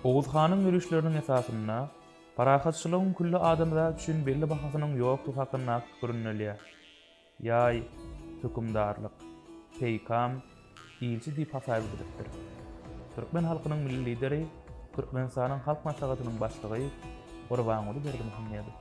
Oğuz Xanyň görüşleriniň esasynda parahatçylygyň külli adamlar üçin belli bahasynyň ýoklugy hakynda görünýär. Ýa-i hökümdarlyk, peýkam, ilçi diýip hasap edilipdir. Türkmen halkynyň milli lideri, Türkmenistanyň halk maslahatynyň başlygy Gurbanuly Berdimuhammedow.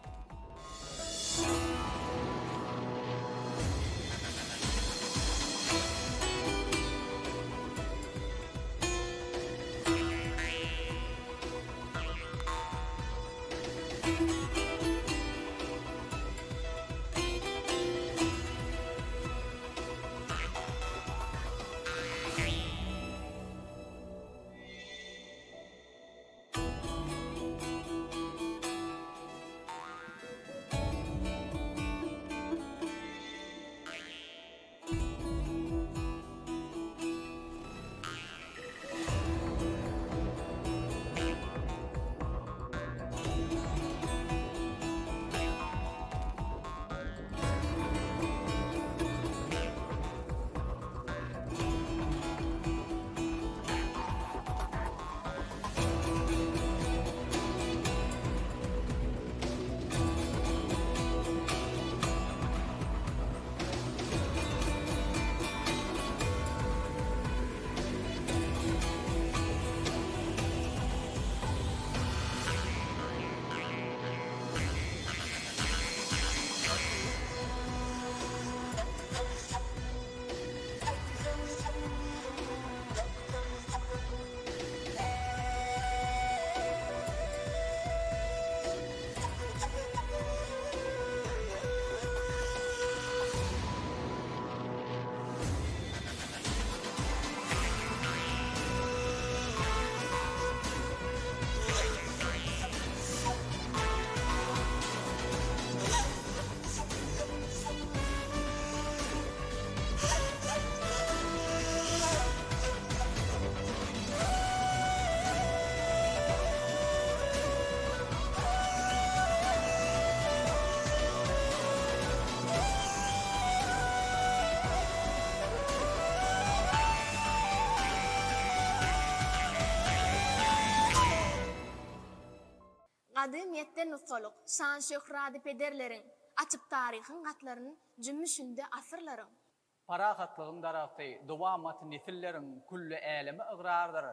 Gadymiyetden usoluk, şan şöhrady pederleriň, açyp taryhyň gatlaryny jümmüşinde asyrlaryň. Parahatlygyň darapy, dowamat nesilleriň kulli elimi ıgrardyr.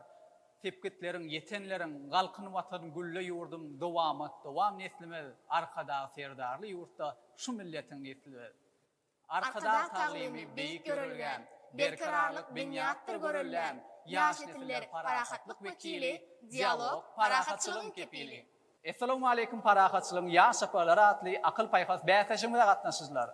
Tepkitleriň, yetenleriň, galkyny watan gülle ýurdum dowam neslimiz arkada serdarly ýurtda şu milletiň nesli. Arkada taglimi beýik görülgen, berkararlyk binýatdyr görülgen, ýaş nesiller parahatlyk wekili, dialog parahatçylygyň kepili. Assalamu alaykum parahatçylygyň ýaş şaparlary atly akyl paýhas bäsleşiginde gatnaşyjylar.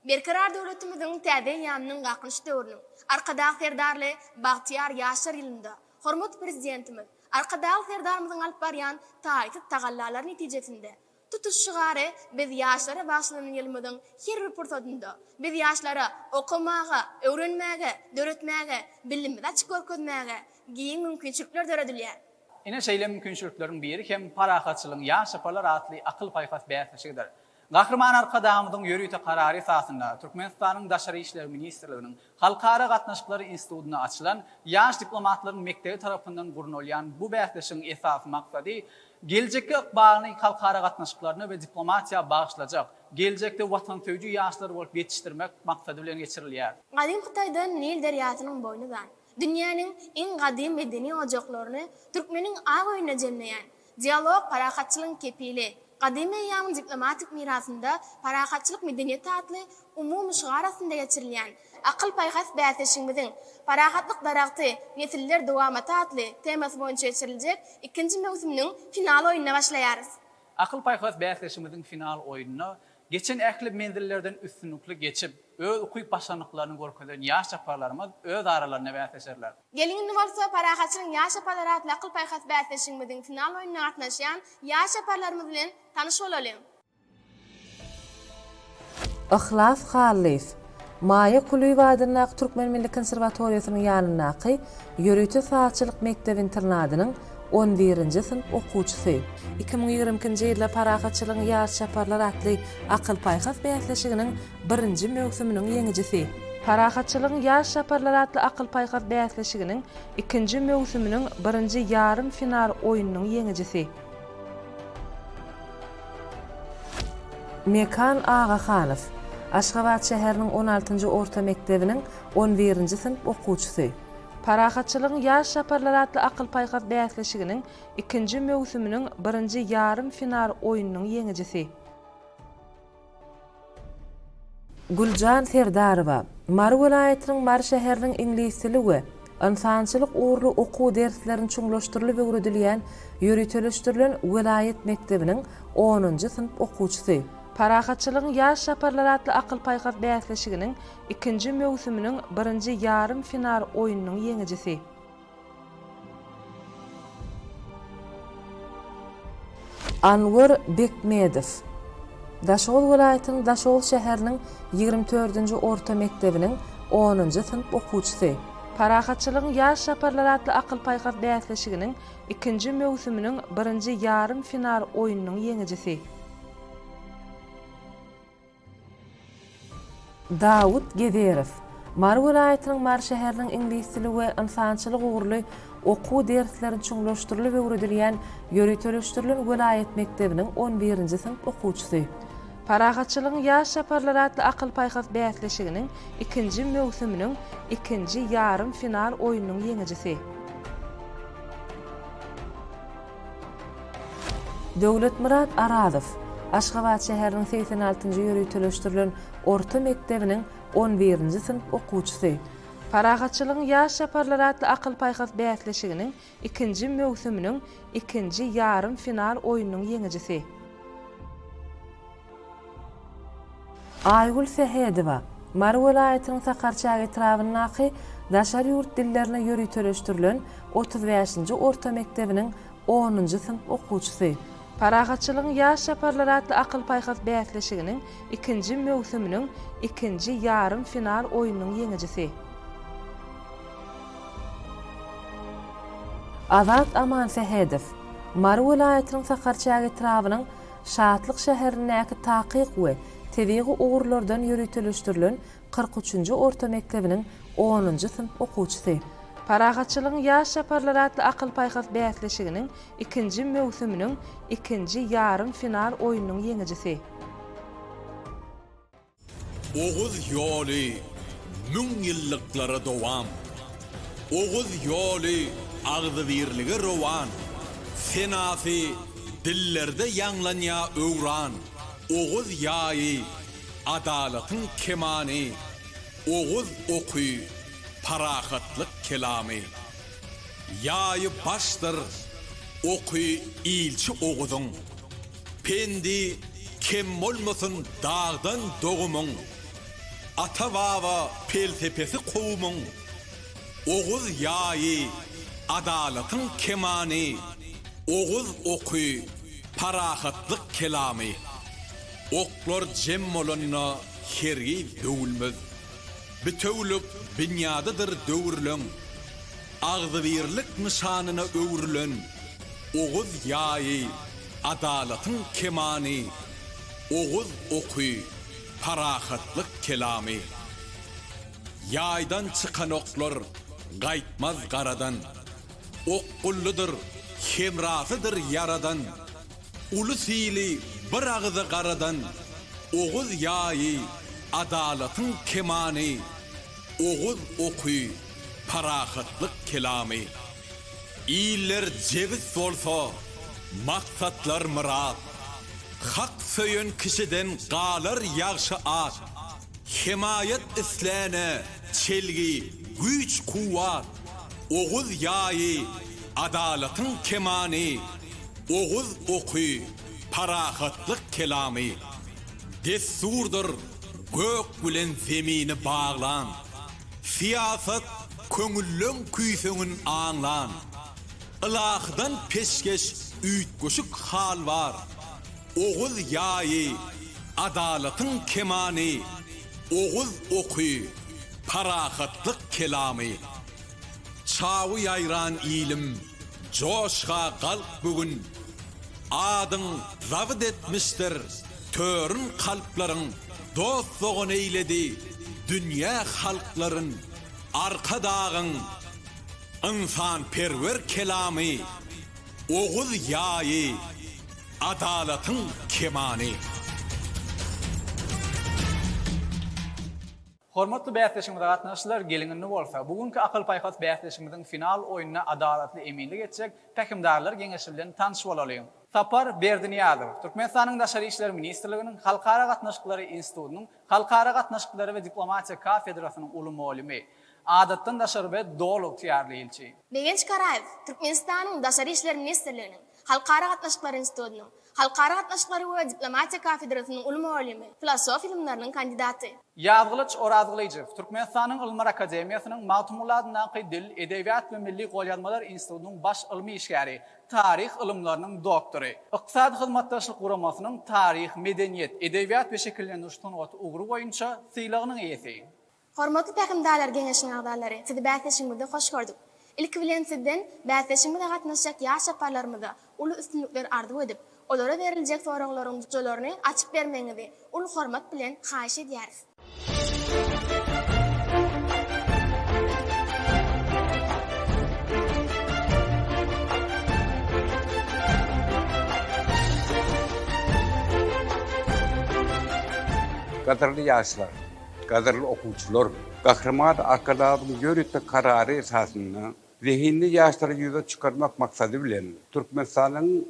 Berkarar döwletimiziň täze ýanynyň gaqyş döwrüniň arkada serdarly Bagtyar Ýaşar ýylynda hormat prezidentimiz arkada serdarymyzyň alyp barýan taýyk tagallalar netijesinde tutuş şygary biz ýaşlara başlanyň ýylymyzyň her bir pursatynda biz ýaşlara okumaga, öwrenmäge, döretmäge, bilimde açyk görkezmäge giň mümkinçilikler döredilýär. Ine şeýle mümkinçilikleriň biri hem parahatçylygyň ýaş şaparlar atly akyl paýhas bäsleşigidir. Gahryman arkadamyzyň ýörüýte karary esasynda Türkmenistanyň Daşary işleri ministrliginiň Halkara gatnaşyklary institutyna açylan ýaş diplomatlaryň mektebi tarapyndan gurulýan bu bäsleşigiň esas maksady geljekde ykbalyny halkara gatnaşyklaryna we diplomatiýa bagyşlajak, geljekde watansöwji ýaşlar bolup ýetişdirmek maksady bilen geçirilýär. Gadim Hytaýdan Nil derýasynyň boýnydan dünýäniň iň gadim medeni ojaklaryny türkmeniň agyna jemleýän dialog parahatçylygyň kepili Gadime ýamyň diplomatik mirasynda parahatçylyk medeniýeti atly umumy şygar asynda geçirilýän akyl paýhas bäsleşigimiziň parahatlyk daragty nesiller dowamaty atly temasy boýunça geçiriljek ikinji mewsümniň final oýunyna başlaýarys. Akyl paýhas bäsleşigimiziň final oýunyna geçen ähli mendillerden üstünlükli geçip öz ukyp başlanıklaryny görkezden ýaş şaparlarymyz öz aralaryna bäsleşerler. Gelingini bolsa parahatçylyň ýaş şaparlary atly akyl paýhas bäsleşigimiziň final oýunyna gatnaşýan ýaş şaparlarymyz bilen tanyş bolalım. Ihlas Halif Maýa Kuly Wadynyň Türkmen Milli Konserwatoriýasynyň ýanynaky ýörüýte saatçylyk mektebi internadynyň 11-nji synp okuwçysy. 2020-nji ýylda parahatçylygyň ýaş şaparlary atly akyl paýhas bäsleşiginiň 1-nji mewsüminiň ýeňijisi. Parahatçylygyň ýaş şaparlar adly akyl paýgat bäsleşiginiň 2-nji möwsüminiň 1-nji ýarym final oýunynyň ýeňijisi. Mekan Agahanow, Aşgabat şäheriniň 16-njy orta mektebiniň 11-nji synp okuwçysy. Parahatçylygyň ýaş şaparlar adly akyl paýgat bäsleşiginiň 2-nji möwsüminiň 1-nji ýarym final oýunynyň ýeňijisi. Guljan Serdarowa, Mar welaýatynyň Mar şäheriniň ingliz tili we insançylyk uğurlu okuw derslerini çuňlaşdyrylyp öwredilýän ýöreteleşdirilen welaýat mektebiniň 10-njy synp okuwçysy. Parahatçylygyň ýaş şaparlar adly akyl paýgat bäsleşiginiň 2-nji möwsüminiň 1-nji ýarym final oýunynyň ýeňijisi. Anwar Bekmedow, Daşol welaýatynyň Daşol şäheriniň 24-nji orta mektebiniň 10-njy synp okuwçysy. Parahatçylygyň ýaş şaparlar adly akyl paýgat bäsleşiginiň 2-nji möwsüminiň 1-nji ýarym final oýunynyň ýeňijisi. Dawud Gederew, Mar welaýatynyň Mar şäheriniň ingliz tili we insançylyk uğurly okuw derslerini çuňlaşdyrylyp öwredilýän ýöreteleşdirilen welaýat mektebiniň 11-nji synp okuwçysy. Parahatçylygyň ýaş şaparlar adly akyl paýgat bäsleşiginiň 2-nji möwsüminiň 2-nji ýarym final oýunynyň ýeňijisi. Döwletmurad Arazow, Aşgabat şäheriniň 86-njy ýöreteleşdirilen orta mektebiniň 11-nji synp okuwçysy. Parahatçylygyň ýaş şaparlar adly akyl paýgat bäsleşiginiň 2-nji möwsüminiň 2-nji ýarym final oýunynyň ýeňijisi. Aýgul Sehedowa, Mar welaýatynyň Sakarçag etrawynyňky daşary ýurt dillerine ýöreteleşdirilen 35-nji orta mektebiniň 10-njy synp okuwçysy. Parahatçylygyň ýaş şaparlar adly akyl paýgat bäsleşiginiň 2-nji möwsüminiň 2-nji ýarym final oýunynyň ýeňijisi. Azat Aman Sehedow, Mar welaýatynyň Sakarçag etrawynyň Şatlyk şäherindäki takyk we tebiği uğurlardan ýöreteleşdirilen 43-nji orta mektebiniň 10-njy synp okuwçysy. Parahatçylygyň ýaş şaparlar adly akyl paýgat bäsleşiginiň 2-nji möwsüminiň 2-nji ýarym final oýunynyň ýeňijisi. Oğuz ýoly müň ýyllyklara dowam. Oğuz ýoly agzy birligi rowan. Senasy dillerde ýanglanýa öwran. Oğuz ýaý adalatyň kemany. Oğuz okuy parahatlyk kelamy. Ýaý başdyr okuy ilçi oğuzyň. Pendi kem bolmasyn dağdan dogumyň. Ata baba peltepesi kowumyň. Oğuz ýaý adalatyň kemany. Oğuz okuy parahatlyk kelamy. Oklar jem bolanna hergi döwülmez. Bütewlük dünyadadır döwürlen. Agzy birlik nişanyna öwrülen. Oğuz ýaý adalatyň kemany. Oğuz okuy parahatlyk kelamy. Ýaýdan çykan oklar gaýtmaz garadan. Ok gulludur, hemrasydyr yaradan. Ulu sili bir agzy garadan. Oğuz ýaý adalatyň kemany. Oğuz okuy parahatlyk kelamy. İller ceviz bolsa maksatlar murad. Hak söýen kişiden galar ýagşy at. Himayet isläne çelgi güç kuwat. Oğuz ýaý adalatyň kemany. Oğuz okuy parahatlyk kelamy. Dessurdur gök bilen zemini bağlan. Siyasat köngüllüň küýsüňin aňlan. Ilahdan peşkeş üýtgüşük hal var. Oğuz ýaý adalatyň kemany. Oğuz okuy parahatlyk kelamy. Çawy ýayran ilim joşga galp bugün. Adyň zabit etmişdir törün kalplaryň dostlugyny eýledi. dünya halkların arka dağın insan perver kelami oğuz yayi adalatın kemani. Hormatly bäsleşigimizde gatnaşylar, geliňini bolsa, bugünkü akıl paýhas bäsleşigimiziň final oýunyna adalatly eminlik etjek täkimdarlar geňeşi bilen tanyş bolalym. Sapar Berdiniýazow, Türkmenistanyň Daşary işler ministrliginiň Halkara gatnaşyklary institutynyň Halkara gatnaşyklary we diplomatiýa kafedrasynyň uly molimy, adatdan daşary we dowlat ýarlyçy. Begenç Karayev, Türkmenistanyň Daşary işler ministrliginiň Halkara gatnaşyklary institutynyň Halkara gatnaşyklary we diplomatiýa kafedrasynyň uly molimy, filosof ilimläriniň kandidaty. Ýazgylyç Orazgylyjew, Türkmenistanyň Ilmar Akademiýasynyň Matumulat Naqy Dil, Edebiýat we Milli Golýazmalar institutynyň baş ilmi işgäri, tarih ilimläriniň doktory, Iqtisad hyzmatdaşlyk guramasynyň tarih, medeniýet, edebiýat we şekillendiriş tanawaty ugru boýunça syýlagynyň eýesi. Hormatly täkimdarlar geňeşiň agdalary, sizi bäsleşigimizde hoş gördük. İlk bilen sizden bäsleşigimizde gatnaşjak ýaş şaparlarymyza uly üstünlikler ardy edip, olara beriljek soraklaryň jolaryny açyp bermeňizi uly hormat bilen haýyş edýäris. Gadarly ýaşlar, gadarly okuwçylar, gahraman akadabyň ýöretme karary esasynda zehinli ýaşlary ýüze çykarmak maksady bilen Türkmenistanyň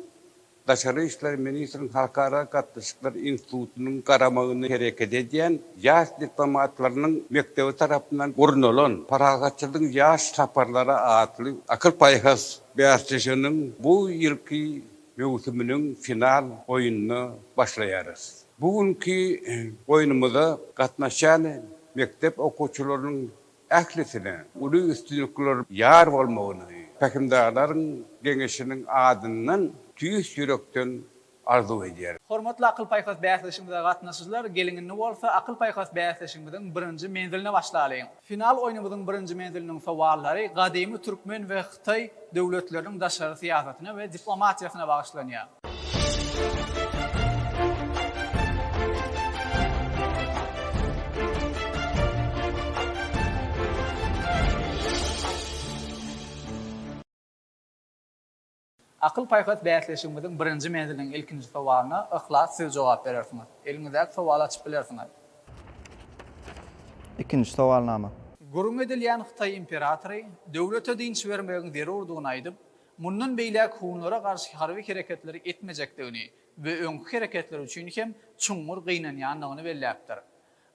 Daşary işler ministrliğiniň Halkara gatnaşyklar institutynyň garamagyny hereket edýän ýaş diplomatlarynyň mektebi tarapyndan gurnulan paragatçylygyň ýaş saparlara atly akıl paýhas bäsleşiginiň bu ýylky mewsumynyň final oýunyny başlaýarys. Bugünkü oýunumyzda gatnaşan mektep okuwçylarynyň ählisine uly üstünlikler ýar bolmagyny, täkimdarlaryň geňeşiniň adyndan tüýüs ýürekden arzu edýär. Hormatly akıl paýhas bäsleşigimizde gatnaşyjylar, geliňini bolsa akıl paýhas bäsleşigimiziň birinji menziline başlaýyn. Final oýunumyzyň birinji menziliniň sowallary gadymy türkmen we Xitay döwletleriniň daşary siýasatyna we diplomatiýasyna bagyşlanýar. Akıl paýhas bäsleşigimiziň birinji menziliniň ilkinji sowalyna ihlas siz jogap berersiňiz. Eliňizdäki sowaly açyp bilersiňiz. İkinci sowalnama. Gurun edilýän Xitay imperatory döwlete dinç bermegiň zerurdygyny aýdyp, mundan beýlek hunlara garşy harby hereketleri etmejekdigini we öňkü hereketler üçin hem çuňmur gynanýanlygyny belläpdir.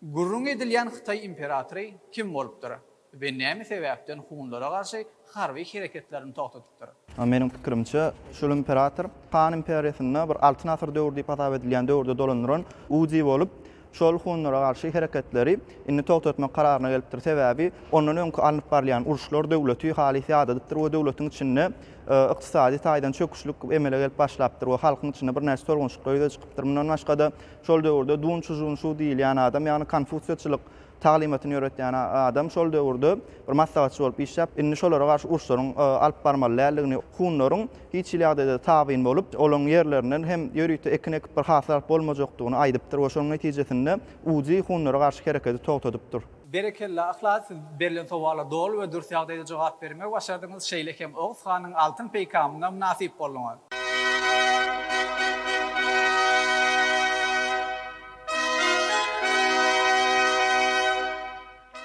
Gurun edilýän Xitay imperatory kim bolupdyr we näme sebäpden hunlara garşy harby hereketlerini togtatypdyr? Menin pikirimçe, şol imperator Han imperiýasyna bir altyn asr döwrü diýip atap edilýän döwürde dolandyran uji bolup, şol hunlara garşy hereketleri inni togtatmak kararyna gelipdir. Sebäbi ondan öňkü alınıp barlayan uruşlar döwleti halysy adadypdyr we döwletiň içinde iqtisadi taýdan çöküşlik emele gelip başlapdyr we halkyň içinde bir näçe sorgunçluklar ýa çykypdyr. Mundan başga şol döwürde Dunçu diýilýän adam, ýani Konfusiýaçylyk taglimatyny öğretýän adam şol döwürde bir maslahatçy bolup işläp, inni şolara garşy uruşlaryň alyp barmalylygyny, hunlaryň hiç ýagdaýda tabyn bolup, olaň ýerlerinden hem ýöretde ekonomik bir hasar bolmajakdygyny aýdypdyr we şonuň netijesinde uji hunlara garşy hereketi togtadypdyr. Berekella ahlas berilen sowala dol we dürüst ýagdaýda jogap bermek başardyňyz şeýle hem Oğuz Xanyň altyn peýkamyna nasip boldyňyz.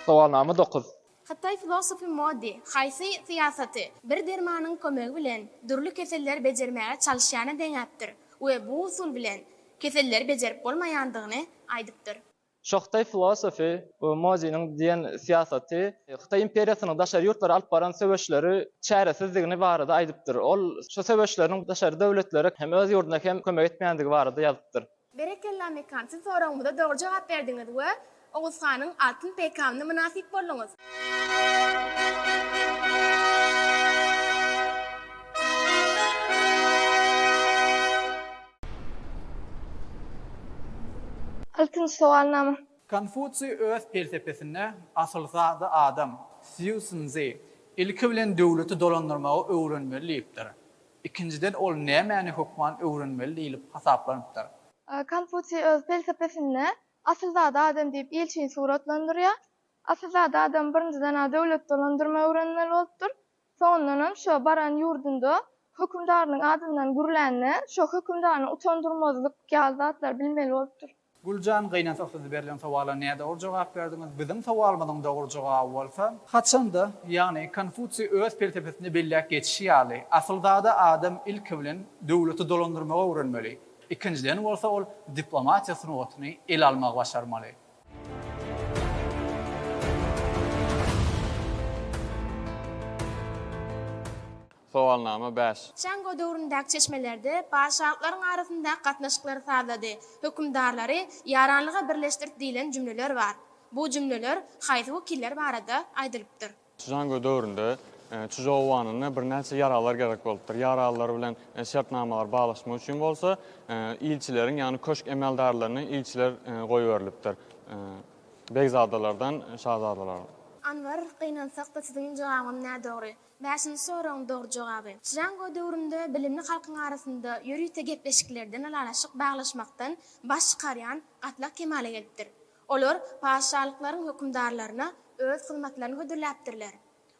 Sowalnama 9. Xitay filosofi modi, haýsy siýasaty bir dermanyň kömegi bilen dürli keseller bejermäge çalışýany deňäpdir we bu usul bilen keseller bejerip bolmaýandygyny aýdypdyr. Şoxtay filosofi Mozi'nin diyen siyaseti Xitay imperiýasynyň daşary ýurtlary alyp baran söwüşleri çäresizligini barada aýdypdyr. Ol şu söwüşleriň daşary döwletlere hem öz ýurduna hem kömek etmeýändigi barada ýazypdyr. Berekella mekançy soragyňyza dogry jogap berdiňiz we Oğuz Xanyň altyn peýkamyna münasip boldyňyz. Altyn sowalnama. Konfutsiy öz felsefesinde asylzady adam Siusunzi ilki bilen döwleti dolandyrmagy öwrenmeli diýipdir. İkinciden ol nämäni hukman öwrenmeli diýilip hasaplanypdyr. Konfutsiy öz felsefesinde asylzady adam diýip ilçini suratlandyrýar Asasada adam birinciden döwlet dolandyrma öwrenmeli bolupdyr. Soňundan şo baran ýurdunda hökümdarlyň adyndan gürlenne şo hökümdarny utandyrmazlyk ýazatlar bilmeli bolupdyr. Guljan gaynan sohsuz berilen sowala näde doğru jogap berdiňiz? Bizim sowalymyzyň doğru jogaby bolsa, haçanda, ýagny Konfutsiy öz felsefesini belläp geçişi ýaly. Asylda adam ilk bilen döwleti dolandyrmaga öwrenmeli. İkinciden bolsa ol diplomatiýa synowatyny el almagy başarmaly. Soğalnama 5. Şango döwründäki çeşmelerde paşalyklaryň arasynda gatnaşyklary sazlady. Hökümdarlary ýaranlyga birleşdirip diýilen jümleler bar. Bu jümleler haýsy wekiller barada aýdylypdyr. Şango döwründe Çujowanyny bir näçe yaralar gerek bolupdyr. Yaralar bilen şertnamalar baglaşmak üçin bolsa, ilçileriň, ýani köşk emeldarlaryny ilçiler goýup berilipdir. Begzadalardan şahzadalar. Anwar gynansak da siziň jogabyň näde dogry? 5-nji soragyň dogry jogaby. Şango döwründe bilimli halkyň arasynda ýürüýte gepleşiklerden alalaşyk baglaşmakdan baş çykarýan gatlak kemale gelipdir. Olar paşalyklaryň hökümdarlaryna öz hyzmatlaryny hödürläpdirler.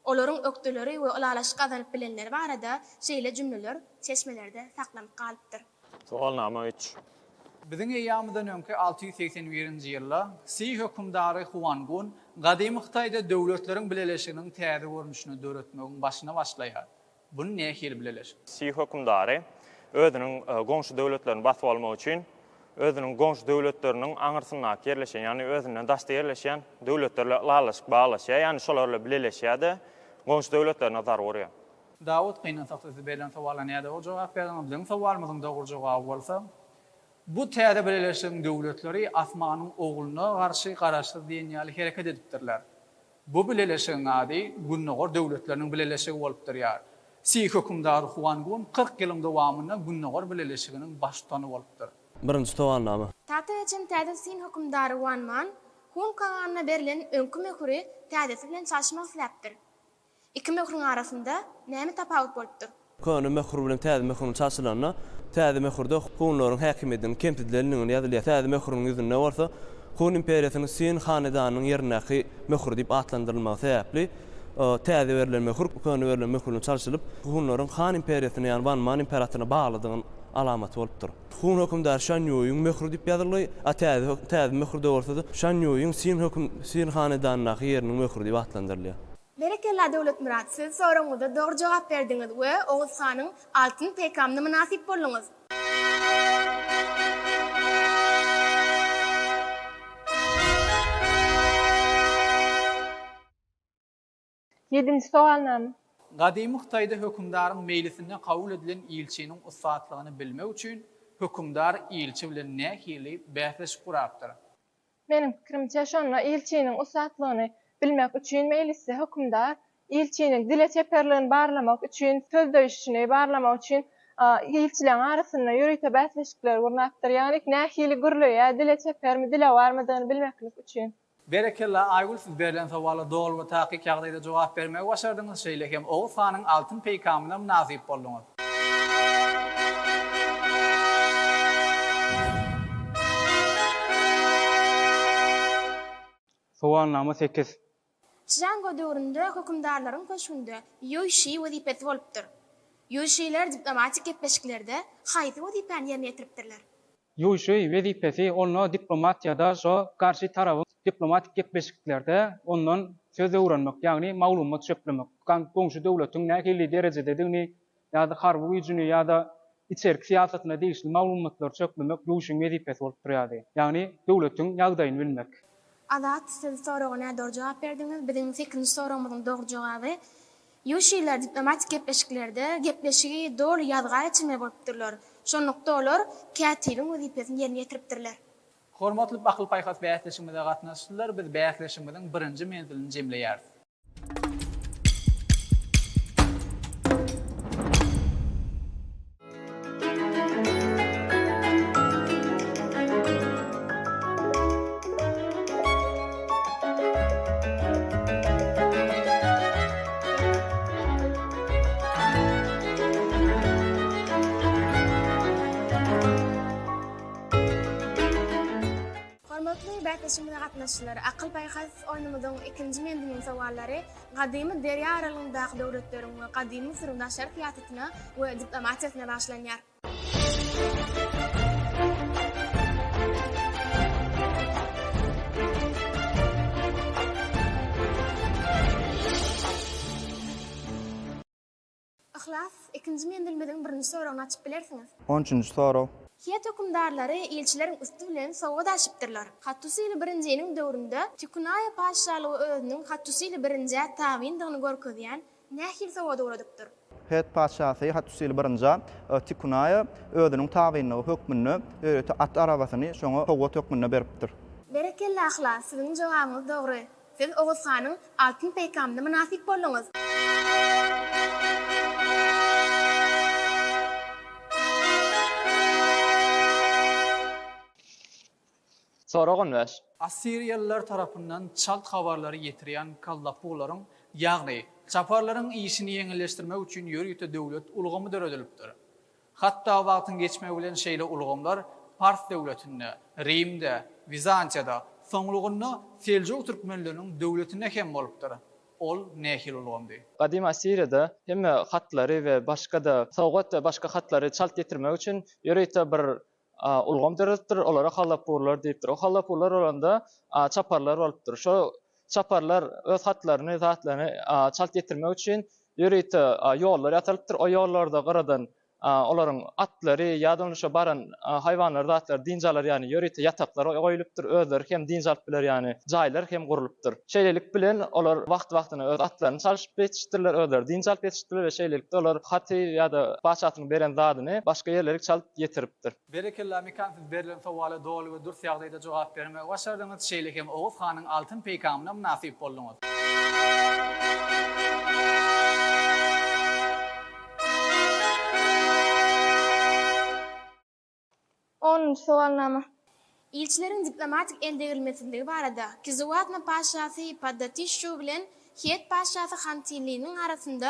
Olaryň ökdeleri we alalaşyk gazanyp bilenleri barada şeýle jümleler çeşmelerde saklanyp galypdyr. Soğalnama 3. Biziň eýýamyzdan öňki 681-nji ýylda Si hökümdary Huanggun gadymy Hytaýda döwletleriň bileleşiginiň täze görnüşini döretmegiň başyna başlaýar. Bunu nähili bileleş? Si hökümdary özüniň goňşy döwletlerini basyp almak üçin özüniň goňşy döwletleriniň aňyrsyna yerleşen, ýani özünden daşda yerleşen döwletlerle alalaşyk baglaşýar, ýani şolarla bileleşýär-de goňşy döwletlerine zarar görýär. Dawud gynansak sizi berilen sowala näde o jogap berdiňiz? Biziň sowalymyzyň dogry jogaby bolsa, bu täze birleşen döwletleri asmanyň ogluny garşy garaşsyz diýen ýaly hereket edipdirler. Bu birleşen ady günnägor döwletleriniň birleşigi bolupdyr ýar. Si hökümdary Huanggun 40 ýylyň dowamyna günnägor birleşiginiň baştany bolupdyr. Birinci soğalnama. Tata için täze Sin hökümdary Wanman Hun kanalyna berilen öňkü mehuri täzesi bilen çalşmak isläpdir. Iki mehuriň arasynda näme tapawut bolupdyr? Köni mehur bilen täze mehuryň çalşylanna täze mehurda hunlaryň häkimiyetiniň kemtidleriniň ýaly täze mehuryň ýüzünde bolsa Hun imperiýasynyň Sin hanedanynyň ýernäki mehur diýip atlandyrylmagy sebäpli täze berilen mehur köni berilen mehuryň çalşylyp hunlaryň Han imperiýasyna ýani Wanman imperatoryna bagladygyny alamaty bolupdyr. Hun hökümdar Şanýoýyň mehur diýip ýazylýar, täze mehurda bolsa da Şanýoýyň Sin hanedanynyň ýeriniň mehur diýip atlandyrylýar. Berekella döwlet Murat, siz soraňyzda dogry jogap berdiňiz we Oğuz Hanyň altyn peýkamyna münasip boldyňyz. Yedinci soalnama. Gadymy Hytaýda hökümdaryň mejlisinde kabul edilen ilçiniň usatlygyny bilmek üçin hökümdar ilçi bilen nähili bäsleşip gurapdyr. Menim pikirimçe şonda ilçiniň usatlygyny bilmek üçin mejliste hökümdar ilçiniň dile çeperligini barlamak üçin, söz döýüşini barlamak üçin ilçileriň arasynda ýürüýte bäsleşikler gurnapdyr. Ýani nähili gürlüýär, dile çepermi, dile barmadygyny bilmeklik üçin. Berekella Aygul siz berilen sowala dogry we takyk ýagdaýda jogap bermegi başardyňyz şeýle hem Oğuz Hanyň altyn peýkamyna münasip boldyňyz. Soğalnama 8. Şango döwründe hökümdarlaryň köşünde ýöýşi wezipesi bolupdyr. Ýöýşiler diplomatik gepleşiklerde haýsy wezipany ýerine ýetiripdirler? Ýöýşi wezipesi olna diplomatiýada şo garşy tarabyň diplomatik gepleşiklerde ondan söz öwrenmek, ýagny maglumat çöplemek. Goňşy döwletiň nähili derejede digini ýa-da harby güýjüni ýa-da içerik siýasatyna diýişli maglumatlar çöplemek ýöýşiň wezipesi bolup durýardy. Ýagny döwletiň ýagdaýyny bilmek. Adat siz soragyna dogry jogap berdiňiz. Biziň 8-nji soramyzyň dogry jogaby ýöýşiler diplomatik gepleşiklerde gepleşigi dogry ýazga geçirme bolupdyrlar. Şonlukda olar kätiliň wezipesini ýerine ýetiripdirler. Hormatly Bakıl Paýhas bäsleşiginde gatnaşypdylar. Biz bäsleşigimiziň birinji menzilini jemleýäris. Çekilişimde gatnaşçylary akıl paýhas oýnamyzyň ikinji mendiniň sowallary gadymy derýa aralygyndaky döwletleriň we gadymy sırdaşlar fiýatyna we diplomatiýasyna başlanýar. Ihlas, ikinji mendilmediň birinji soragyny açyp bilersiňiz. 13-nji soraw. Hiyet hükümdarları elçilerin üstü bilen sowgat aşypdyrlar. Hattusyly birinciň döwründe Tikunaya paşalygy özüniň Hattusyly birinjiä taýindygyny görkezýän nähil sowgat uradypdyr. Het paşasy Hattusyly birinji Tikunaya özüniň taýindygy hökmüni at arabasyny şoňa sowgat hökmüne beripdir. Berekella Ihlas, siziň jogabyňyz dogry. Siz Oğuz Hanyň altyn peýgamyna münasip boldyňyz. Soragan väş. Assiriyalılar tarapından çalt habarları getiren kallapularyň, ýagny çaparlaryň işini ýeňilleşdirmek üçin ýörüýte döwlet ulgamy döredilipdir. Hatda wagtyň geçmegi bilen şeýle ulgamlar Pars döwletinde, Rimde, Bizantiýada, soňlugyny Seljuk türkmenleriniň döwletine hem bolupdyr. Ol nähil ulgamdy? Gadim Asiriyada hem hatlary we başga da sowgat we başga hatlary çalt getirmek üçin ýörüýte bir ulgam döredipdir. Olara hallapurlar diýipdir. O hallapurlar olanda çaparlar bolupdyr. Şo çaparlar öz hatlaryny, zatlaryny çalt getirmek üçin ýörüýte ýollar ýatylypdyr. O ýollarda garadan olaryň atlary ýa-da şo baran haýwanlar zatlary dinjalar ýani ýörüýte ýataklar goýulypdyr. Özleri hem dinjalt biler ýani jaýlar hem gurulypdyr. Şeýlelik bilen olar wagt-wagtyna öz atlaryny çalyşyp ýetişdirler, özleri dinjalt ýetişdirler we şeýlelikde olar haty ýa-da başatyň beren zadyny başga ýerlere çalyp ýetiripdir. Berekella mekan siz berilen sowala dogry we dürüst ýagdaýda jogap bermek başardyňyz şeýle hem Oğuz Hanyň altyn peýgamyna münasip boldyňyz. Onun soğannama. Elçilerin diplomatik eldegirilmesindigi barada Kizwatna paşasy Paddatişu bilen Hiyet paşasy Xantiliniň arasynda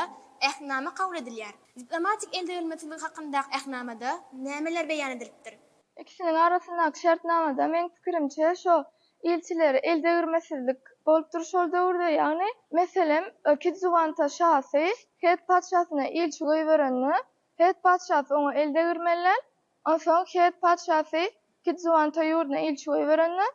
ähname kabul edilýär. Diplomatik eldegirilmesindigi hakyndaky ähnamada nämeler beýan edilipdir? İkisiniň arasyndaky şertnamada men pikirimçe şo elçileri eldegirmesizlik bolup durşol döwürde ýagny meselem Kizwanta şahsy Het paşasyna elçi goýberenni Het paşasy onu eldegirmeli. Onsoň Het paşasy Kizwanta ýurduna elçi goýberenni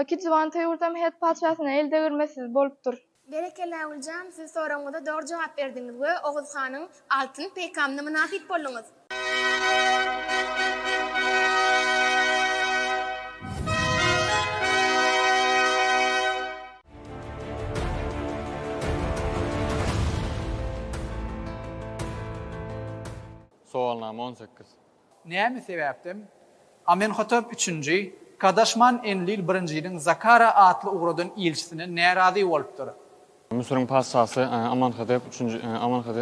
Kizwanta ýurdam Het paşasyna eldegirmesiz bolupdyr. Berekella Uljan, siz soraňyza dogry jogap berdiňiz we Oğuz Hanyň altyn peýgamyna münasip boldyňyz. Soalnama 18. Näme sebäpden? Amenhotep 3-nji Kadaşman Enlil 1-njiň Zakara atly ugradan elçisine närazy bolupdyr. Mısır'ın paşası Amenhotep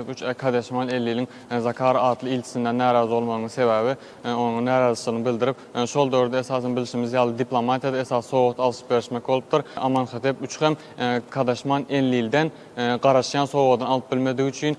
3 Kadaşman Enlil'in Zakara atly elçisinden närazy bolmagynyň sebäbi onuň närazylygyny bildirip, şol döwürde esasen bilişimiz ýaly diplomatiýada esas sowgat alşyp-berişmek bolupdyr. Amenhotep 3 hem Kadaşman Enlil'den garaşýan sowgatyny alyp bilmediği üçin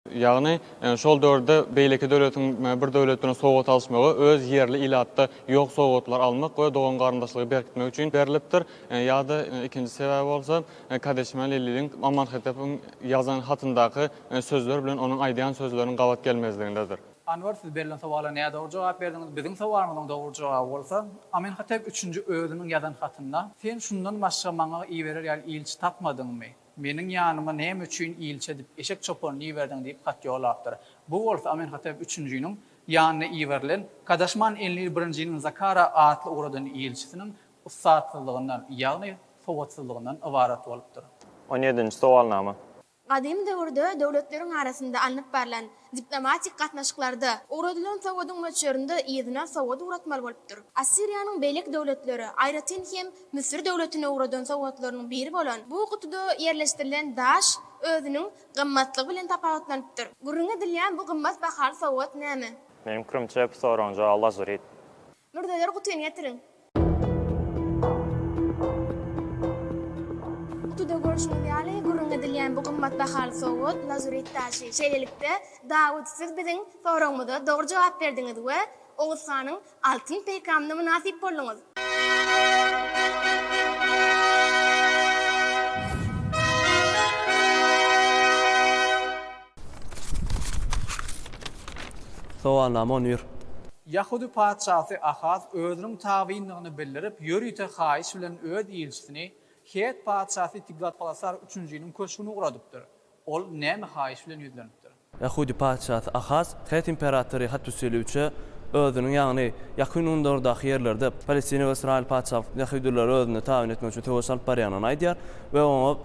ýagny şol döwürde beýleki döwletiň bir döwletine sowgat alşmagy öz ýerli ilatda ýok sowgatlar almak we dogan garyndaşlygy berkitmek üçin berilipdir. Ýa-da ikinji sebäbi bolsa Kadaşman Enlil'in Amenhotep'iň ýazan hatyndaky sözler bilen onuň aýdýan sözleriniň gawat gelmezligindedir. Anwar siz berilen sowala näme dogry jogap berdiňiz? Biziň sowalymyzyň dogry jogaby bolsa, Amenhotep 3-nji özüniň ýazan hatynda sen şundan başga maňa iýberer ýaly elçi tapmadyňmy? Meniň ýanyma näme üçin elçi edip eşek çopanyny iýberdiň diýip hat ýolapdyr. Bu bolsa Amenhotep 3-njiniň ýanyna iýberilen Kadaşman Enlil 1-njiň Zakara atly uradan elçisiniň ussatlygynyň ýagny sowgatsyzlygynyň ibarat bolupdyr. 17-nji soalnama. Gadim döwürde döwletleriň arasynda alınıp barilen diplomatik gatnaşyklarda uradylan sowgatyň möçberinde ýerine sowgat uratmaly bolupdyr. Assiriýanyň beýlek döwletleri aýratyn hem Misir döwletine uradan sowgatlarynyň biri bolan bu gutuda ýerleşdirilen daş özüniň gymmatlygy bilen tapawutlanypdyr. Gurrun edilýän bu gymmat bahaly sowgat näme? Menim pikirimçe bu soragyň jogaby lazurit. Murdalar gutyny getirin. Tuda görüşmek ýaly gurrun edilýän bu gymmat bahaly sowgat lazurit taşy. Şeýlelikde Dawud siz biziň soragyňyza dogry jogap berdiňiz we Oğuz Hanyň altyn peýgamyna münasip boldyňyz. Sowalnama onur. Yahudy padşahı Ahaz özünün tabiinligini bildirip ýörüýte haýyş bilen öz ilçisini Het padşahı Tiglat-Pileser 3-nji köşküni uradypdyr. Ol näme haýyş bilen ýüzlenipdir? Yahudi padşahı Ahaz, Het imperatory Hattusiliwçe özünün ýagny ýakyn undurdaky ýerlerde Palestina we Israil padşahlyk Yahudiler özüne taýin etmek üçin töwessül barýanyny aýdýar we oňa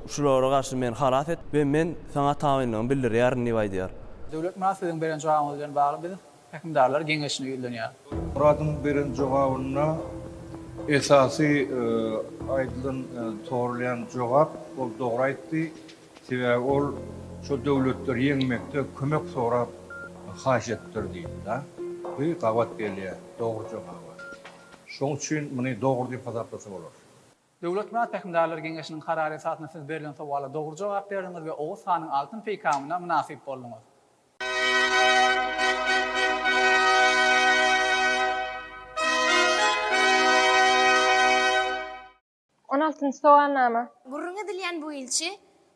şulara garşy men halat et we men saňa taýinligini bildirýär diýip aýdýar. Döwlet mäseleleriniň beren jogabı bilen bagly biz häkimdarlar geňeşine ýyldanýar. Muradın beren jogabyna esasy aýdylan torlayan jogap bol dogry aýtdy. Sebäbi ol şu döwletler ýeňmekde kömek sorap haýyş etdir diýdi. Bu gawat gelýär, dogry jogap. Şoň üçin muny dogry diýip hasaplasa bolar. Döwlet häkimdarlar geňeşiniň karary esasyna siz berilen sowala dogry jogap berdiňiz we o sanyň altyn peýkamyna munasyp boldyňyz. Soğannama. Gurrunga dilýän bu ilçi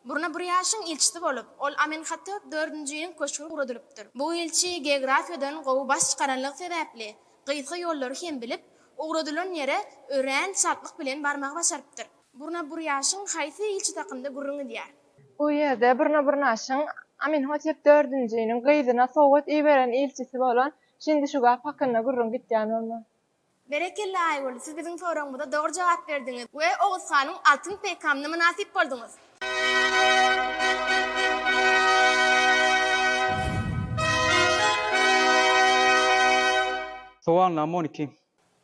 Burna bir ýaşyň ilçisi bolup, ol Amenhatep 4-nji köşküni guradylypdyr. Bu ilçi geografiýadan gowy baş çykaranlyk sebäpli gysga ýollary hem bilip, uguradylan ýere ören çatlyk bilen barmagy başarypdyr. Burna bir ýaşyň haýsy ilçi takynda gurrunga diýär. Bu ýerde bir ýaşyň Amenhatep 4-njiň gyzyna sowgat iýberen ilçisi bolan, şimdi şu gap hakynda gurrun gitýän bolmaly. Berekelle aýgol, siz biziň soragyňyza dogry jogap berdiňiz we Oğuz hanyň altyn peýkamyna munasyp boldyňyz. Soğannama 12.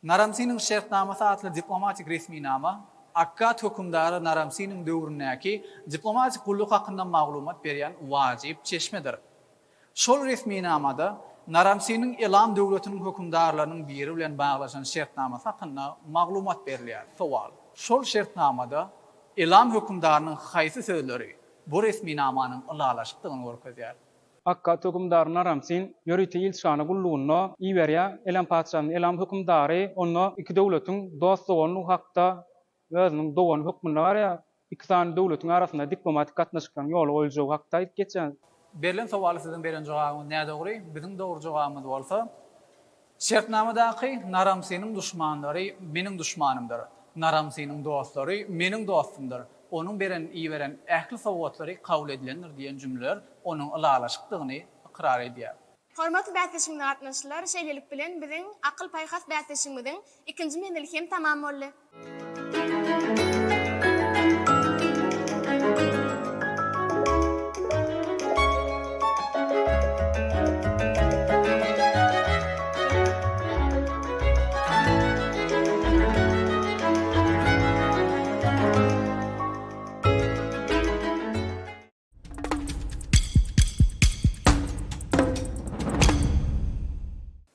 Naramsynyň şertnamasy adly diplomatik resmi nama, Akkad hökümdary Naramsynyň döwründäki diplomatik gulluk hakynda maglumat berýän wajyp çeşmedir. Şol resmi namada Naramsynyň elam döwletiniň hökümdarlarynyň biri bilen baglaşan şertnamasy hakynda maglumat berilýär. Sowal. Şol şertnamada elam hökümdarynyň haýsy sözleri bu resmi namanyň ulalaşykdygyny görkezýär. Akkad hökümdary Naramsyn ýörüýte ilçany gullugyna iýberýär. Elam padşahyň elam hökümdary onu iki döwletiň dostlugyny hakda özüniň dogan hukmuna barýar. İki tane döwletiň arasynda diplomatik gatnaşyklaryň ýoly boljagy hakda geçen. Berilen sowaly siziň beren jogabyňyz näde dogry? Biziň dogry jogabymyz bolsa, şertnamadaky Naramsynyň duşmanlary meniň duşmanymdyr. Naramsynyň dostlary meniň dostumdyr. Onun beren iýberen ähli sowatlary kabul edilendir diýen jümleler onuň ulalaşykdygyny ikrar edýär. Hormatly bätleşimde gatnaşylar, şeýlelik bilen biziň akyl paýhas bätleşimimiň ikinji mendeligi hem tamam boldy.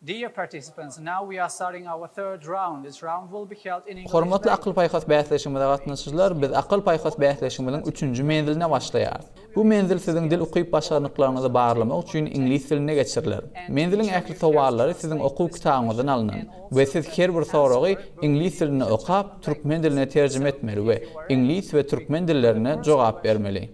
Dear participants, now we are starting our third round. This round will be held in English. Hormatly akyl paýhas bätleşiminde gatnaşyjylar, biz akyl paýhas bätleşiminiň 3-nji menziline başlaýar. Bu menzil siziň dil okuýup başarnyklaryňyzy barlamak üçin ingliz diline geçirilir. Menziliň ähli sowallary siziň okuw kitabyňyzdan alynan we siz her bir soragy ingliz diline okap, türkmen diline terjime etmeli we ingliz we türkmen dillerine jogap bermeli.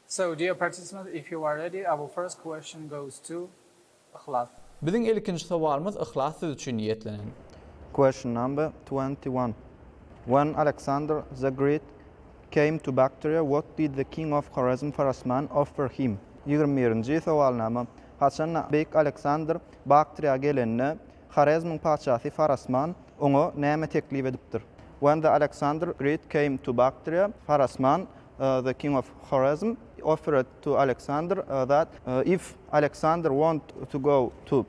So, dear participants, if you are ready, our first question goes to Ikhlas. Biziň ilkinji sowalymyz Ikhlas siz üçin niýetlenen. Question number 21. When Alexander the Great came to Bactria, what did the king of Khwarezm Farasman offer him? 21-nji sowalnama. Haçan Beyk Alexander Bactria gelenne Khwarezmyň padşahy Farasman oňa näme teklip edipdir? When the Alexander Great came to Bactria, Farasman, the king of Khwarezm, offered to Alexander that if Alexander want to go to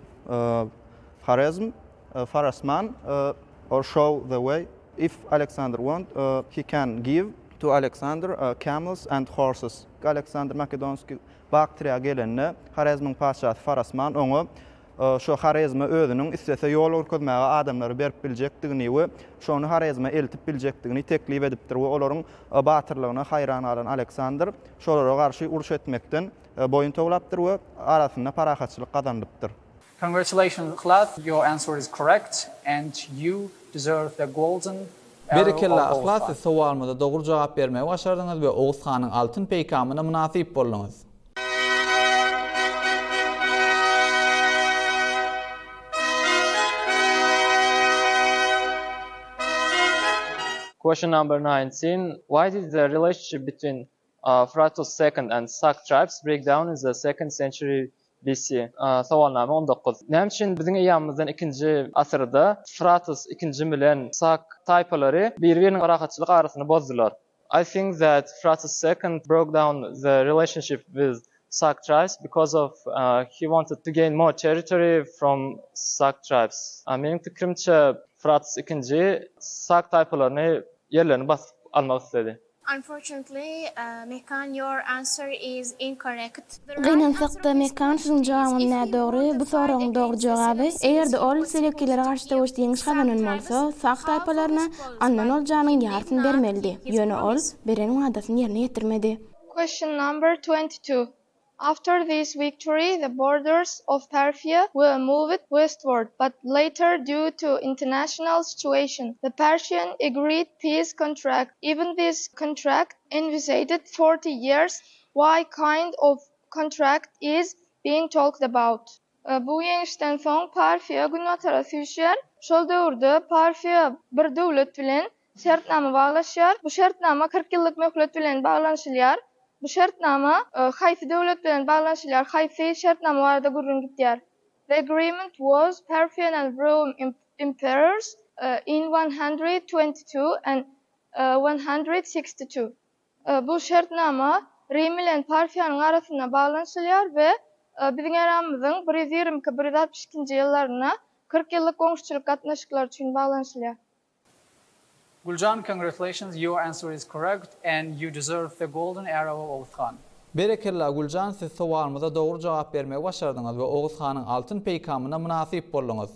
Khwarezm, Farasman, or show the way, if Alexander want, he can give to Alexander camels and horses. Alexander Makedonski Bactria gelenne Khwarezmyň padşahy Farasman oňa şu Khwarezme özüniň istese ýol görkezmäge adamlary berip biljekdigini we şonu Khwarezme eltip biljekdigini teklip edipdir we olaryň batyrlygyna haýran alan Alexander şolara garşy uruş etmekden boyun toglapdyr we arasynda parahatçylyk gazandypdyr. Congratulations, class. Your answer is correct, and you deserve the golden arrow Berekella of ahlas, Oğuzhan. siz soğalmada doğru cevap bermeye başardınız ve Oğuzhan'ın altın peykamına münasip boldunuz. Question number 19. Why did the relationship between Fratus II and Sak tribes break down in the 2nd century BC? Sovalname 19. Näme üçin biziň eýamyzdan 2-nji asyrda Fratus II bilen Sak taypalary bir-biriniň aragatçylyk arasyny bozdular? I think that Fratus II broke down the relationship with Sak tribes because of he wanted to gain more territory from Sak tribes. Meniň pikirimçe Fratus II Sak taypalaryny yerlerini basıp almak istedi. Unfortunately, Mekan, your answer is incorrect. Gynançykda Mekan şuň jogabyň nädogry? Bu soragyň dogry jogaby egerde ol selekilere garşy döwüş diňiş kazanyn bolsa, sak taýpalaryna andan oljanyň ýartyny bermeldi. Ýöne ol bereniň wadasyny ýerine ýetirmedi. Question number 22. After this victory, the borders of Parthia were moved westward, but later, due to international situation, the Persian agreed peace contract. Even this contract envisaged 40 years. Why kind of contract is being talked about? Bu ýeňişden soň Parthia Günatara süýşýär. Şol döwürde Parthia bir döwlet bilen şertnama baglaşýar. Bu şertnama 40 ýyllyk möhlet bilen baglanşylýar. Bu şertnama Hayfi döwlet bilen baglanşylýar. Hayfi şertnama barada gurrun gitýär. The agreement was Parthian and Rome emperors in 122 and 162. Bu şertnama Rim bilen Parthiýanyň arasyna baglanşylýar we biziň eramyzyň 120-162-nji ýyllaryna 40 ýyllyk goňşuçylyk gatnaşyklar üçin baglanşylýar. Guljan, congratulations. Your answer is correct, and you deserve the golden arrow of Oğuzhan. Berekella Guljan, siz soğalmada doğru cevap bermeye başardınız ve Oğuzhan'ın altın peykamına münasip boldunuz.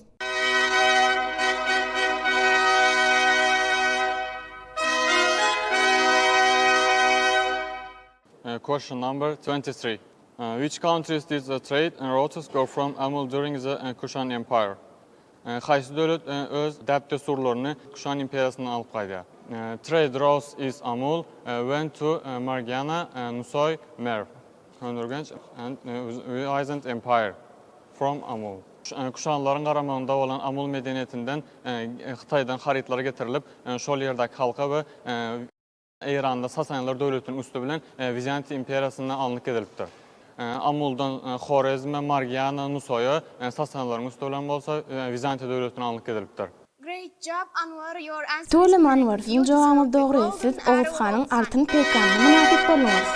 Question number 23. Which countries did the trade and routes go from Amul during the Kushan Empire? Haýsy döwlet öz däpde surlaryny Kushan imperiýasyna alyp gaýdy? Trade routes is Amul, went to Margiana, Nusoy, Merv, Konurgenç and Byzant Empire from Amul. Kuşanlaryň garamagynda bolan Amul medeniýetinden Xitaydan haritlar getirilip, şol ýerdäki halka we Iranda Sasaniler döwletiniň üstü bilen Bizantiýa imperiýasyna alınıp gedilipdir. Amuldan Xorezm, Margiana, Nusoya, Sasanilaryň üstü bilen bolsa Bizantiýa döwletine alınıp gedilipdir. Great job, Anwar. Your answer Tolem Anwar, siň jogabyň dogry. Siz Oğuzhanyň altyn peykamyna münasip bolýaňyz.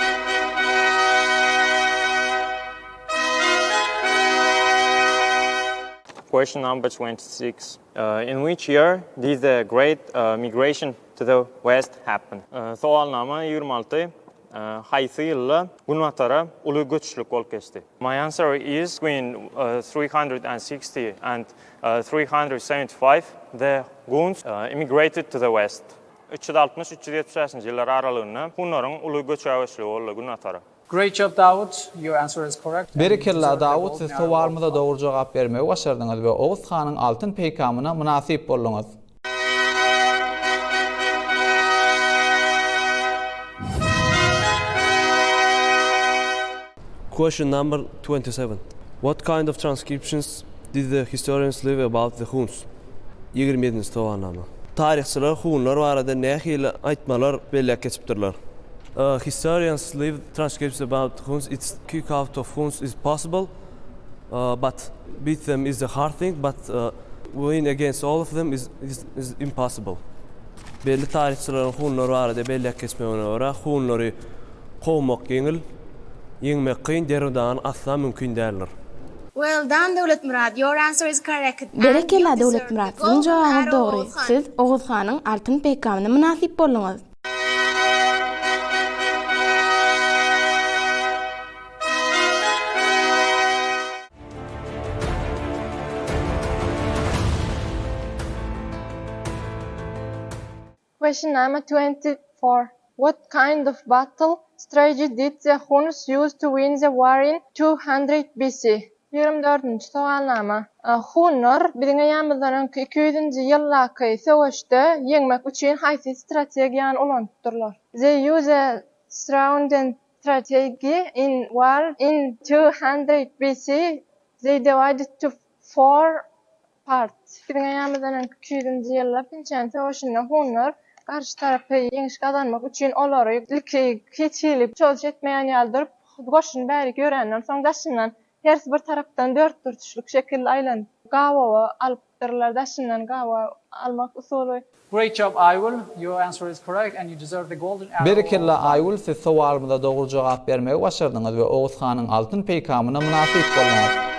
Question number 26. In which year did the great migration to the west happen? Soalnama 26. Haýsy ýylda Gunatara uly göçlük bolup geçdi? My answer is between 360 and 375. The Guns immigrated to the west. 360-370 ýyllar aralygynda Hunlaryň uly göçäwçiligi boldy Gunatara. Great job, Daud. Your answer is correct. Berekella Daud, siz soğalmada doğru cevap bermeye başardınız ve Oğuzhan'ın altın peykamına münasip boldunuz. Question number 27. What kind of transcriptions did the historians leave about the Huns? 27. soğalnama. Tarihçiler Hunlar barada nähili aýtmalar belläp geçipdirler. Historians leave transcripts about Huns. It's kick out of Huns is possible, but beat them is a hard thing, but win against all of them is impossible. Belli tarihçilerin Hunlar barada belläp geçmegine görä Hunlary gowmak ýeňil, ýeňmek kyn derdan asla mümkin däldir. Well done, Dowlet Murad. Your answer is correct. Berekella Dowlet Murad, siň jogabyň dogry. Siz Oğuzhanyň altyn peykamyna münasip bolýaňyz. Question number 24. What kind of battle strategy did the Huns use to win the war in 200 BC? 24-nji sogalnama. Hunlar biziň ýamyzdan 200-nji ýyllaky söwüşde ýeňmek üçin haýsy strategiýany ulantypdyrlar. They use a surrounding strategy in war in 200 BC. They divided to 4 parts. Biziň ýamyzdan 200-nji ýylda Pinçan söwüşinde hunlar karşı tarapy ýeňiş gazanmak üçin olary keçilip çöz etmeýän ýaldyryp goşun bäri görenden soň daşyndan her bir tarapdan 4 turtuşluk şekilde aylan gawa alypdyrlar, daşyndan gawa almak usuly. Great job, Aywul. Your answer is correct and you deserve the golden arrow. Berekelle Aywul, siz sowalymyza dogry jogap bermegi başardyňyz we Oğuz Hanyň altyn peýkamyna münasip bolmaňyz.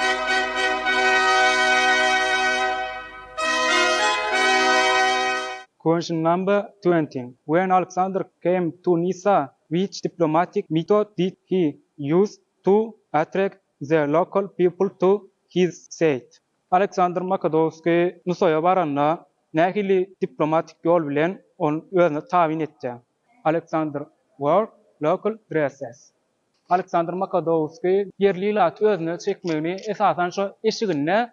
Question number 20. When Alexander came to Nisa, which diplomatic method did he use to attract the local people to his state? Alexander Makedonski Nusoya baranna nähili diplomatik yol bilen onu özüne tayin etdi. Alexander wore local dresses. Alexander Makedonski yerliler özüne çekmegini esasan şu eşigine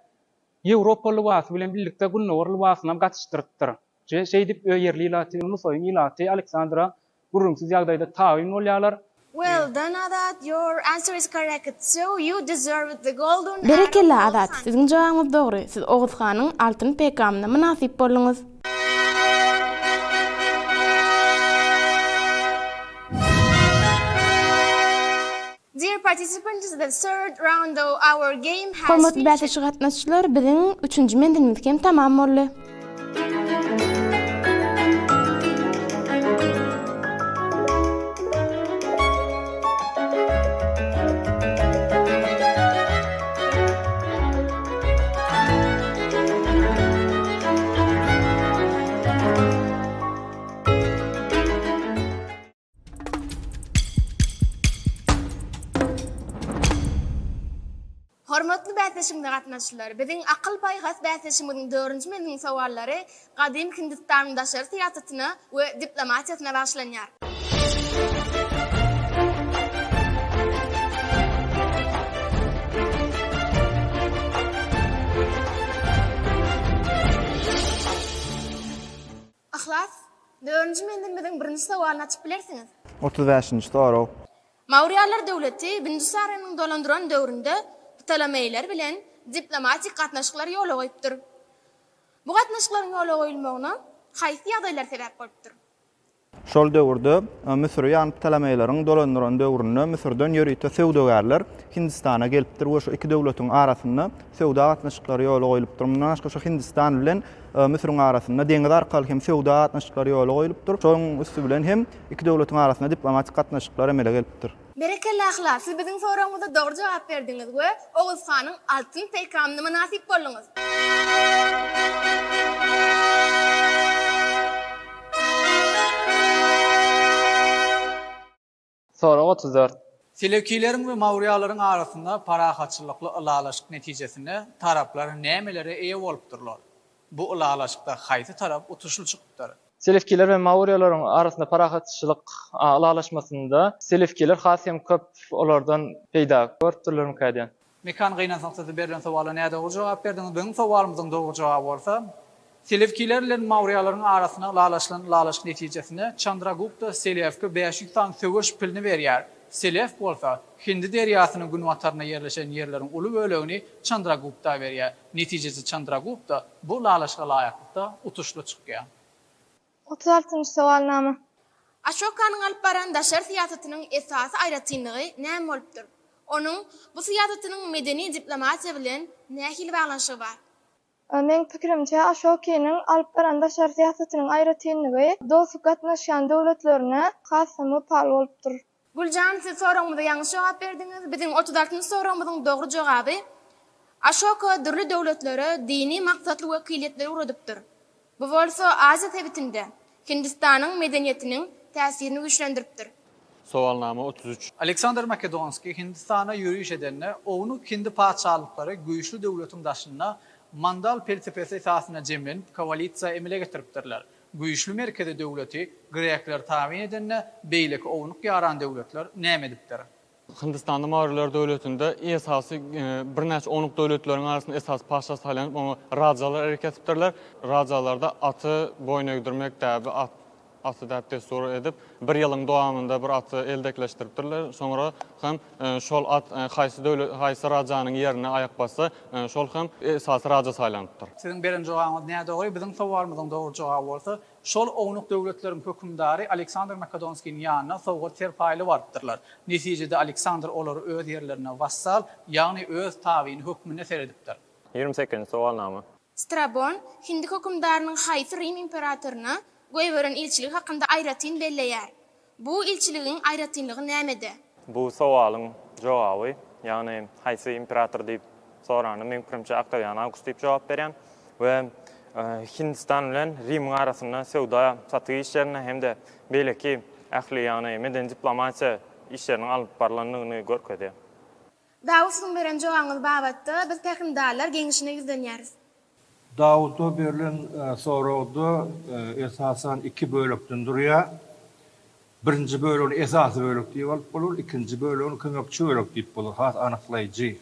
Avropalı wasy bilen birlikde Gunnawar wasyna gatışdyrdyr. Şeýdip yerliler Nusoyň ýylaty Alexandra gurrumsuz ýagdaýda tayin bolýarlar. Well done, Adat. Your answer is correct. So you deserve the golden arrow. Berekelle Adat. Siziň jogabyňyz dogry. Siz Oğuz Hanyň altyn peýkamyna münasip boldyňyz. Dear participants, the third round of our game has Hormatly finished. bäsleşik gatnaşçylar, biziň 3-nji mendilimiz kem tamam boldy. Hormatly bäsleşikde gatnaşçylar, biziň akıl paýhas bäsleşigimiň 4-nji mendiliň sowallary gadymy Hindistanyň daşary siýasatyna we diplomatiýasyna baglanýar. Ahlas, 4-nji mendiliň 1-nji sowalyny açyp bilersiňiz. 35-nji soraw. Mauryalar döwleti 1-nji Sarynyň dolandyran döwründe Ptolemeyler bilen diplomatik gatnaşyklar ýola goýupdyr. Bu gatnaşyklaryň ýola goýulmagyna haýsy ýagdaýlar sebäp bolupdyr? Şol döwürde Misir ýany Ptolemeylaryň dolandyran döwründe Misirden ýörüýte sewdagarlar Hindistana gelipdir we şu iki döwletiň arasynda sewda gatnaşyklary ýola goýulypdyr. Mundan başga şu Hindistan bilen Misiriň arasynda deňiz arkaly hem sewda gatnaşyklary ýola goýulypdyr. Şoň üstü bilen hem iki döwletiň arasynda diplomatik gatnaşyklar emele gelipdir. Berekelle ahlar, siz biziň soragyňyza dogry jogap berdiňiz we Oğuz Hanyň altyn peýkamyna münasip boldyňyz. Sonra 34. Selevkilerin we Mauryaların arasında parahatçylykly ılalaşyk netijesinde taraplar nämelere eýe bolupdyrlar? Bu ılalaşykda haýsy tarap utuşly çykdyr? Selevkiler ve Mauryaların arasında parahatçılık alaşmasında Selevkiler hasem köp olardan peýda görtürler mükadden. Mekan gynansaňyza berilen sowala näde dogry jogap berdiňiz? Benim sowalymyzyň dogry jogaby bolsa, Selevkiler bilen Mauryaların arasynda ılalaşyk netijesinde Chandragupta Selevke 500 taň söwüş pilini berýär. Selef bolsa Hindi derýasynyň günwataryna ýerleşen ýerleriň uly bölegini Chandragupta berýär. Netijesi Chandragupta bu ılalaşyga laýaklykda utuşly çykýar. 36-njy sowalnama. Ashokanyň alyp baran daşary siýasatynyň esasy aýratynlygy näme bolupdyr? Onuň bu siýasatynyň medeni diplomatiýa bilen nähili baglanşygy bar? Men pikirimçe Ashokynyň alyp baran daşary siýasatynyň aýratynlygy dostluk gatnaşan döwletlerine kasamy pal bolupdyr. Guljan, siz soragyňyza ýalňyş jogap berdiňiz. Biziň 34-nji soragyňyzyň dogry jogaby Ashoka dürli döwletlere dini maksatly wekilletleri uradypdyr. Bu bolsa Aziýa tebitinde Hindistanyň medeniýetiniň täsirini güýçlendiripdir. Sowalnama 33. Alexander Makedonski Hindistana ýürüýüş edende onu Hindi paçalyklary güýçlü döwletiň daşyna mandal felsefesi esasyna jemlenip koalisiýa emele getiripdirler. Güýçlü merkezi döwleti Grekler tamin edende beýleki ownuk ýaran döwletler näme edipdir? Hindistanda Mauriler döwletinde esasy bir näçe onluk döwletleriň arasynda esas paşa saýlanyp, onu rajalar hereket etdirler. Rajalarda atı boyna güdürmek däbi atı däp destur edip, bir ýylyň dowamında bir atı eldekleşdiripdirler. Soňra hem şol at haýsy döwlet, haýsy rajanyň ýerine aýak bassa, şol hem esas raja saýlanypdyr. Sizin beren jogaňyz näde dogry? Biziň sowalymyzyň dogry jogaby bolsa, şol ownuk döwletleriň hökümdary Aleksandr Makedonskiň ýanyna sowgat serpaýly bardylar. Netijede Aleksandr olary öz ýerlerine vassal, ýagny öz tabiýyny hökmüne seredipdir. 28-nji sowalnama. Strabon, Hindi hökümdarynyň haýsy Rim imperatoryna goýberen ilçilik hakynda aýratyn belleýär. Bu ilçiligiň aýratynlygy nämede? Bu sowalyň jogaby, ýagny haýsy imperator diýip sorany men pirimçe Octavian August diýip jogap berýän we Hindistan bilen Rim arasynda sowda satygy işlerine hem de belki ähli ýagny meden diplomatiýa işleriniň alyp barlandygyny görkezýär. Dawud'un beren jogaňyz babatda biz peýgamberler geňişine ýüzlenýäris. Davud'a verilen soruda esasen iki bölükten duruyor. Birinci bölüğün esası bölük diye olur, ikinci bölüğün kömekçi bölük deyip olur, has anıklayıcı.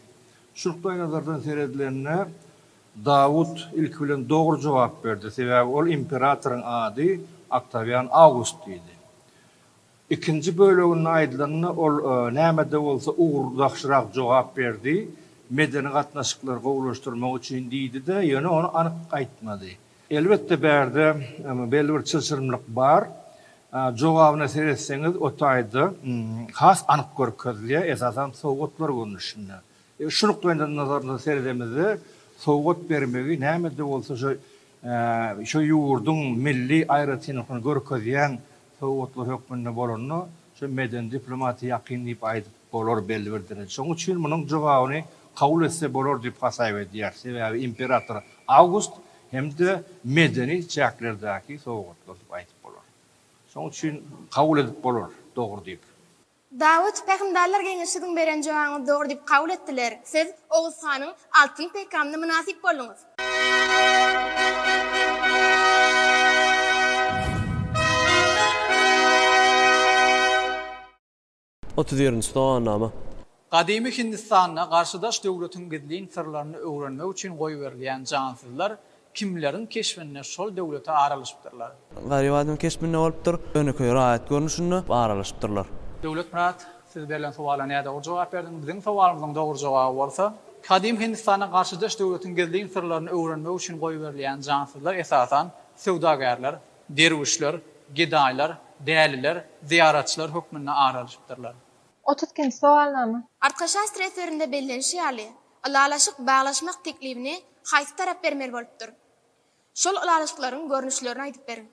Şurtay nazardan seyredilenine Davud ilk bilen doğru cevap verdi. Sebebi ol imperatorun adı Octavian August idi. İkinci bölüğün aydınlarına ol nämede olsa uğurdaşırak cevap verdi. Medeni gatnaşyklarga ulaşdyrmak üçin diýdi de, ýöne onu anyk aýtmady. Elbetde bärde belli bir çylşyrmylyk bar. Jogabyna seretseňiz o taýda has anyk görkezýär, esasan sowgatlar görnüşinde. Şunukdan nazarda seredemizde sowgat bermegi nämede bolsa şu ýurdun milli aýratynyny görkezýän sowgatlar hökmünde bolany şu meden diplomatiýa ýakyn diýip aýdyp bolar belli bir derejede. Şoň üçin munyň jogabyny kabul etse bolor diýip hasaýp edýär. Sebebi imperator August hem de medeni çäklerdäki sowgatlar diýip aýdyp bolar. Şoň üçin kabul edip bolar, dogry diýip. Dawud peýgamberler geňişigiň beren jogaňyzy dogry diýip kabul etdiler. Siz Oğuz hanyň altyn peýgamberyna münasip boldyňyz. Qadymy Hindistana garşydaş döwletiň gizliň sirlerini öwrenmek üçin goýberýän jansızlar kimleriň keşfine şol döwlete aralyşypdyrlar. Garibadyň keşfine bolupdyr, öňeki rahat görnüşinde aralyşypdyrlar. Döwlet Murat, siz berilen sowala näde jogap berdiňiz? Biziň sowalymyzyň dogry jogaby bolsa, Qadim Hindistana garşydaş döwletiň gizliň sirlerini öwrenmek üçin goýberýän jansızlar esasan sowdagarlar, derwişler, gedaýlar, däliler, ziyaratçylar hökmüne aralyşypdyrlar. 32-nji sowalnama. Artgaşa streslerinde bellenýär. Alalaşyk baglaşmak teklibini haýsy tarap bermeli bolupdyr? Şol alalaşyklaryň görnüşlerini aýdyp berin.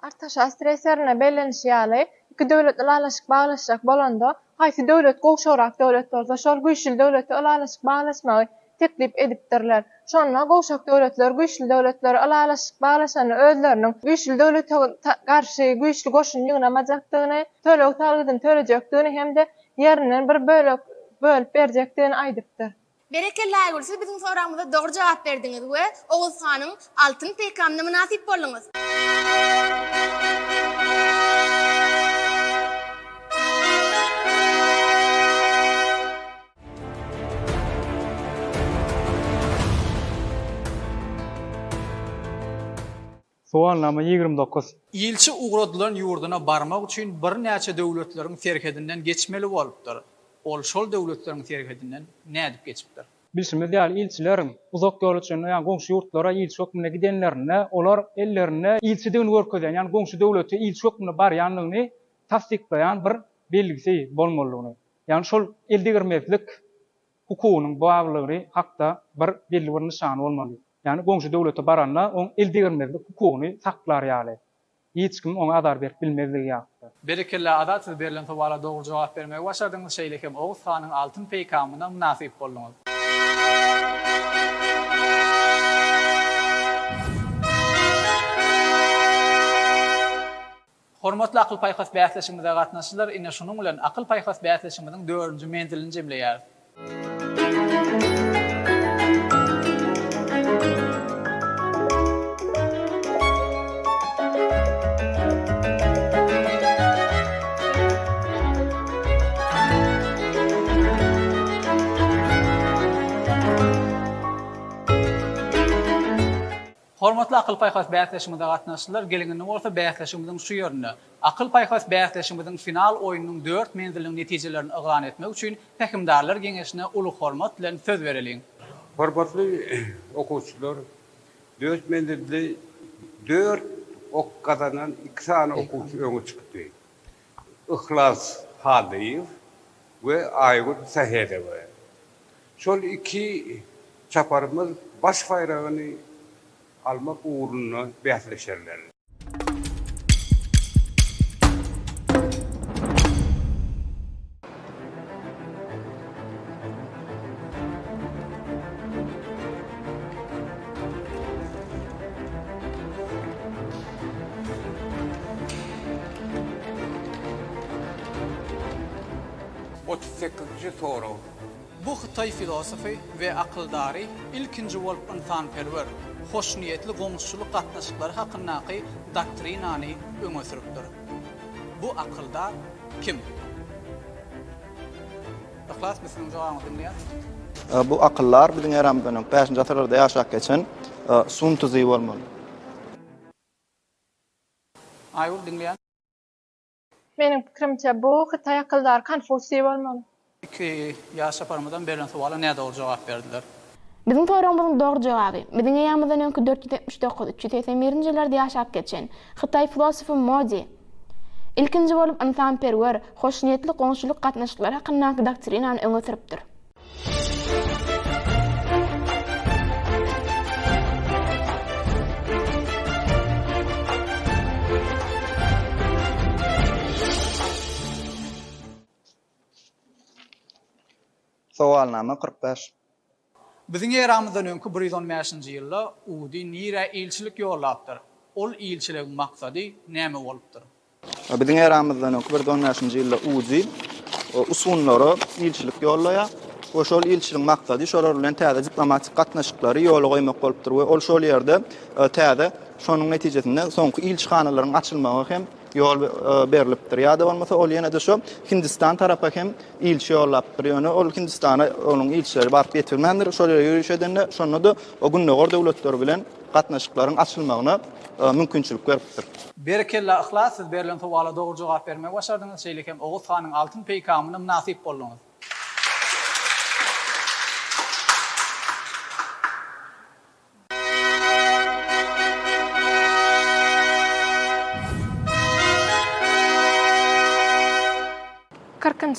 Artgaşa streslerine bellenýär. Iki döwlet alalaşyk baglaşjak bolanda, haýsy döwlet gowşarak döwlet bolsa, şol güýçli döwleti alalaşyk baglaşmagy teklip edipdirler. Şonda gowşak döwletler, güýçli döwletler alalaşyk baglaşany özleriniň güýçli döwlete garşy güýçli goşunlygyna majakdygyny, tölek talgydyny törejekdigini hem de ýerinden bir bölüp berjekdigini aýdypdyr. Berekelle aýgulsy biziň soramyza dogry jogap berdiňiz we Oğuz hanyň altyn peýgamberyna münasip boldyňyz. Sowalnama 29. İlçi uğradylan ýurduna barmak üçin bir näçe döwletleriň serhedinden geçmeli bolupdyr. Ol şol döwletleriň serhedinden nädip geçipdir? Bilşimiz ýaly ilçileriň uzak ýolçyny, ýani goňşy ýurtlara ilçi hökmüne gidenlerine, olar ellerine ilçidigini görkezýän, ýani goňşy döwleti ilçi hökmüne barýanlygyny tasdikleýän bir belgisi bolmalygyny. Ýani şol elde girmezlik hukugynyň baglygyny hakda bir belli bir nişany bolmaly. Yani goňşy döwlete baranna oň elde girmezlik hukugyny saklar ýaly. Hiç kim oňa adar berip bilmezligi ýakdy. Berekelle adat siz berilen sowala dogry jogap bermegi başardyňyz şeýlekem Oğuz hanyň altyn peýgamberyna münasip boldyňyz. Hormatly akyl paýhas bäsleşigimize gatnaşyjylar, ine şunuň bilen akyl paýhas bäsleşigimiziň 4-nji menzilini jemleýär. Hormatly akıl paýhas bäýatleşmede gatnaşylar, geligini bolsa bäýatleşmediň şu ýerine. Akıl paýhas bäýatleşmediň final oýunynyň 4 menziliniň netijelerini yglan etmek üçin häkimdarlar geňeşine uly hormat bilen söz bereliň. Hormatly okuwçylar, 4 menzilli 4 ok kazanan 2 sany okuwçy öňe çykdy. Ihlas Hadiyev ve Aygün Sahedev. Şol iki çaparımız baş bayrağını almak uğruna bäýatleşerler. Soru. Bu Xitay filosofi ve akıldary ilkinji bolup insanperwer, hoşniyetli goňşuluk gatnaşyklary hakyndaky doktrinany öňe sürüpdir. Bu akıldar kim? Ihlas meselenin jogabyny dinleýär. Bu akıllar biziň eramyzdan 5-nji asyrlarda ýaşap geçen Sun Tzu bolmaly. Aýul dinleýär. Mening pikirimçe bu Xitay akıldary Konfusiy bolmaly. İki ýaşap aramadan berilen suwala näde ol jogap berdiler? Bizim soragyňyzyň dogry jogaby. Biziň ýamyzdan öňkü 479-381-nji ýyllarda ýaşap geçen Xitay filosofy Mozi ilkinji bolup insanperwer, hoşniyetli goňşuluk gatnaşyklary hakyndaky doktrinany öňe sürüpdir. Sowalnama 45. Biziň eramyzdan öňkü 115-nji ýylda Udi Nira ilçilik ýollapdyr. Ol ilçiligiň maksady näme bolupdyr? Biziň eramyzdan öňkü 115-nji ýylda Udi usunlary ilçilik ýollaýar. Şol ilçiligiň maksady şolar bilen täze diplomatik gatnaşyklary ýola goýmak bolupdyr we ol şol ýerde täze şonuň netijesinde soňky ilçihanalaryň açylmagy hem yol berilipdir. Ya da bolmasa ol ýene-de şu Hindistan tarapa hem ilçi ýollapdyr. Ýöne ol Hindistana onuň ilçileri baryp ýetirmendir. Şol ýere ýürüş edende şonu da o günnäger döwletleri bilen gatnaşyklaryň açylmagyna mümkinçilik beripdir. Berekella ihlas, siz berilen suwala dogry jogap bermek başardyňyz. Şeýlekem Oğuz Hanyň altyn peýkamyna münasip boldyňyz.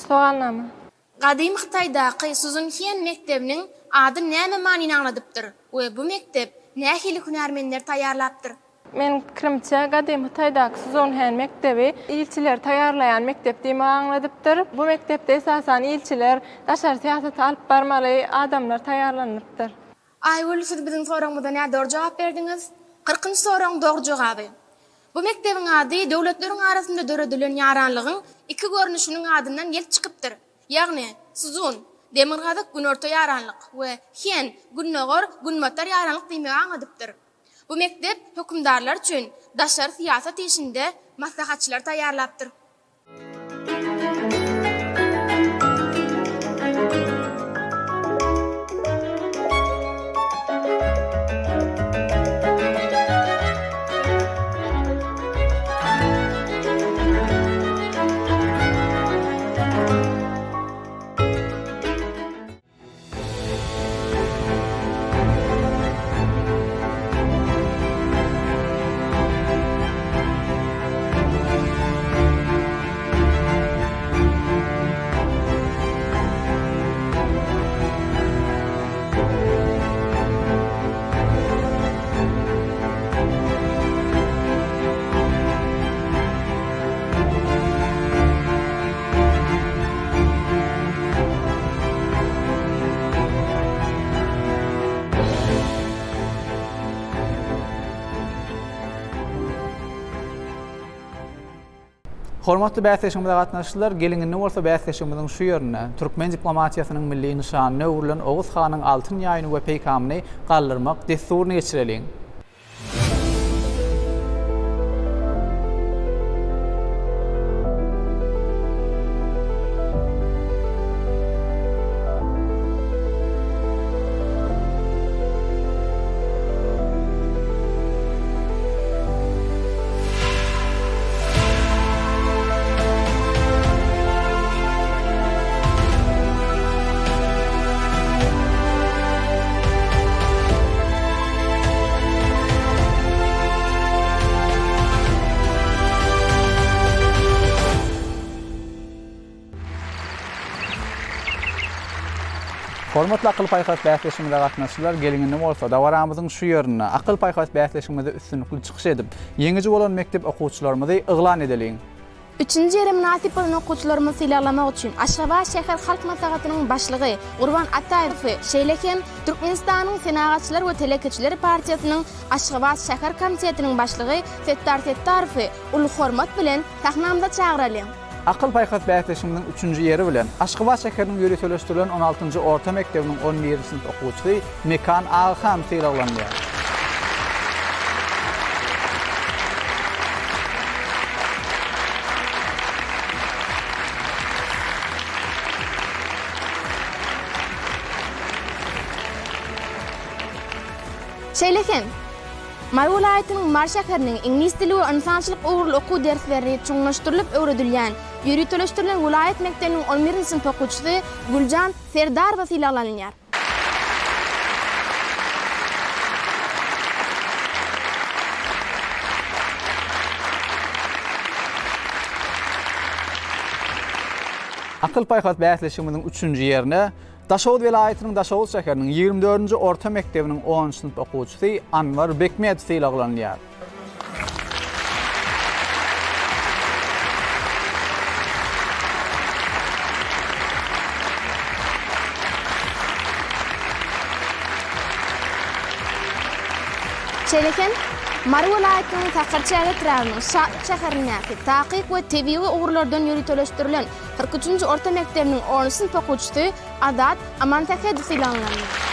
Soğanlama. Gadim Xitaydaky Suzunxian mektebiniň ady näme manyny aňladypdyr we bu mektep nähili hünärmenler taýýarlapdyr? Mening pikirimçe Gadim Xitaydaky Suzunxian mektebi ilçiler taýýarlaýan mektep diýme aňladypdyr. Bu mektepde esasan ilçiler daşary siýasaty alyp barmaly adamlar taýýarlanýardyr. Aýul, siz biziň soragyňyza näde dogry jogap berdiňiz? 40-njy soragyň dogry jogaby. Bu mektebiň ady döwletleriň arasynda döredilen ýaranlygyň iki görnüşiniň adyndan gelip çykypdyr. Ýagny Suzun, demirgazyk günorta ýaranlyk we Hen, günnäger, günmatar ýaranlyk diýme aňladypdyr. Bu mektep hökümdarlar üçin daşary siýasat işinde maslahatçylar taýýarlapdyr. Hormatly bäsleşmede gatnaşyjylar, geliňinde bolsa bäsleşmediň şu ýerine türkmen diplomatiýasynyň milli nişanyny urulan Oğuz Hanyň altyn ýaýyny we peýkamyny galdyrmak desturuny geçireliň. Hormatly akıl paýhas bäsleşiminde gatnaşylar geliňinde bolsa da waramyzyň şu ýerine akıl paýhas bäsleşiminde üstünlikli çykyş edip, ýeňiji bolan mekdep okuwçylarymyzy yglan edeliň. 3-nji ýere münasip bolan okuwçylarymyzy sylamak üçin Aşgabat şäher halk maslahatynyň başlygy Gurban Ataýew şeýlekem Türkmenistanyň Senagatçylar we Telekeçiler partiýasynyň Aşgabat şäher komitetiniň başlygy Settar Settarow ulu hormat bilen tahnamda çagyralym. Akıl paýhas bäsleşiminiň 3-nji ýeri bilen Aşgabat şäheriniň ýöreteleşdirilen 16-njy orta mektebiniň 11-nji sinip okuwçysy Mekan Aghan sylalanýar. Şeýlekem Mar welaýatynyň Mar şäheriniň ingliz dili we insançylyk ugurly okuw dersleri çuňlaşdyrylyp öwredilýän ýöreteleşdirilen welaýat mektebiniň 11-nji sinip okuwçysy Guljan Serdarowa sylalanýar. Akıl paýhas bäsleşiminiň 3-nji ýerine Daşowut welaýatynyň Daşowut şäheriniň 24-nji orta mektebiniň 10-njy sinip okuwçysy Anwar Bekmedow sylalanýar. Şeýlekem Mar welaýatynyň Takarçaýa trawynyň şäherindäki takyk we tebii ugurlardan ýöreteleşdirilen 43-nji orta mektebiniň 10-njy sinip okuwçysy Adat Amantakedow sylalanýar.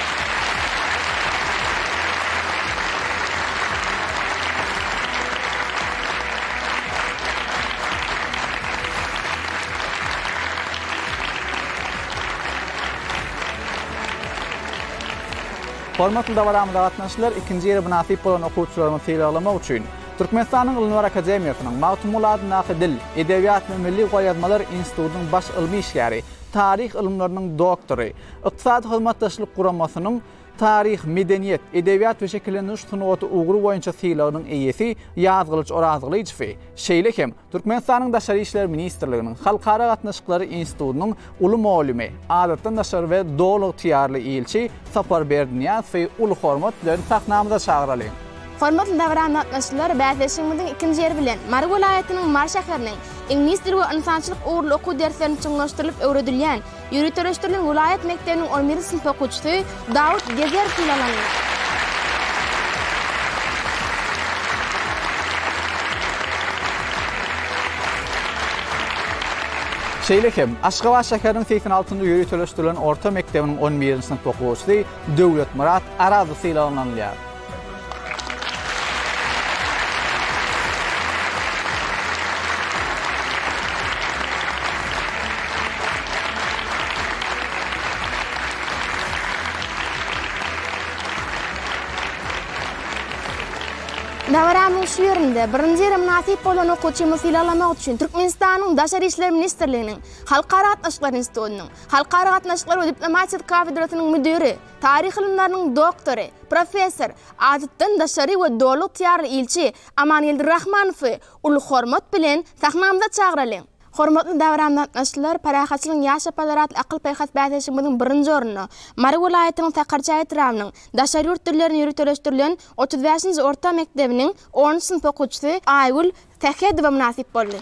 Hormatly dawaramda gatnaşylar, ikinji ýere münasip bolan okuwçylarymy sylamak üçin Türkmenistanyň Ilmlar Akademiýasynyň Mawtumul Dil, Edebiýat we Milli Goýazmalar Institutynyň baş ilmi işgäri, tarih ilmläriniň doktory, ykdysady hyzmatdaşlyk guramasynyň tarih, medeniýet, edebiýat we şekilleniş sunuwaty ugur boýunça sylagynyň eýesi Ýazgylyç Orazgylyjew. Şeýlekem Türkmenistanyň Daşary işler ministrliginiň Halkara gatnaşyklary institutynyň uly mowlumy, adatdan daşary we dowlat tiýarly ilçi Sapar Berdiniýaz we uly hormat bilen tahnamda çagyralym. Hormatly dawran gatnaşyklary bäsleşiminiň 2-nji ýeri bilen Mar welaýatynyň Mar şäheriniň ingliz dili we insançylyk ugurly okuw derslerini çuňlaşdyrylyp öwredilýän ýöreteleşdirilen welaýat mektebiniň 11-nji sinip okuwçysy Dawud Gezer sylalanýar. Şeýlekem Aşgabat şäheriniň 86-njy ýöreteleşdirilen orta mektebiniň 11-nji sinip okuwçysy Döwlet Murat Arazy sylalanýar. Dawramyň şu ýerinde birinji ýere münasip bolan okuwçymy sylamak üçin Türkmenistanyň Daşary işler ministrliginiň Halkara gatnaşyklary institutynyň Halkara gatnaşyklary we diplomatiýa kafedrasynyň müdiri, tarih ilimläriniň doktory, professor, adatdan daşary we dowlat tiýarly ilçi Amanyl Rahmanow uly hormat bilen tahnamda çagyralym. Hormatly dawran gatnaşyklary, parahatçylyň ýaş apalarat akıl paýhas bäsleşiminiň birinji oruny Mar welaýatynyň Takarçaýa trawynyň daşary ýurtlaryny ýöreteleşdirilen 35-nji orta mektebiniň 10-njy sinip okuwçysy Aýgul Takedowa münasip boldy.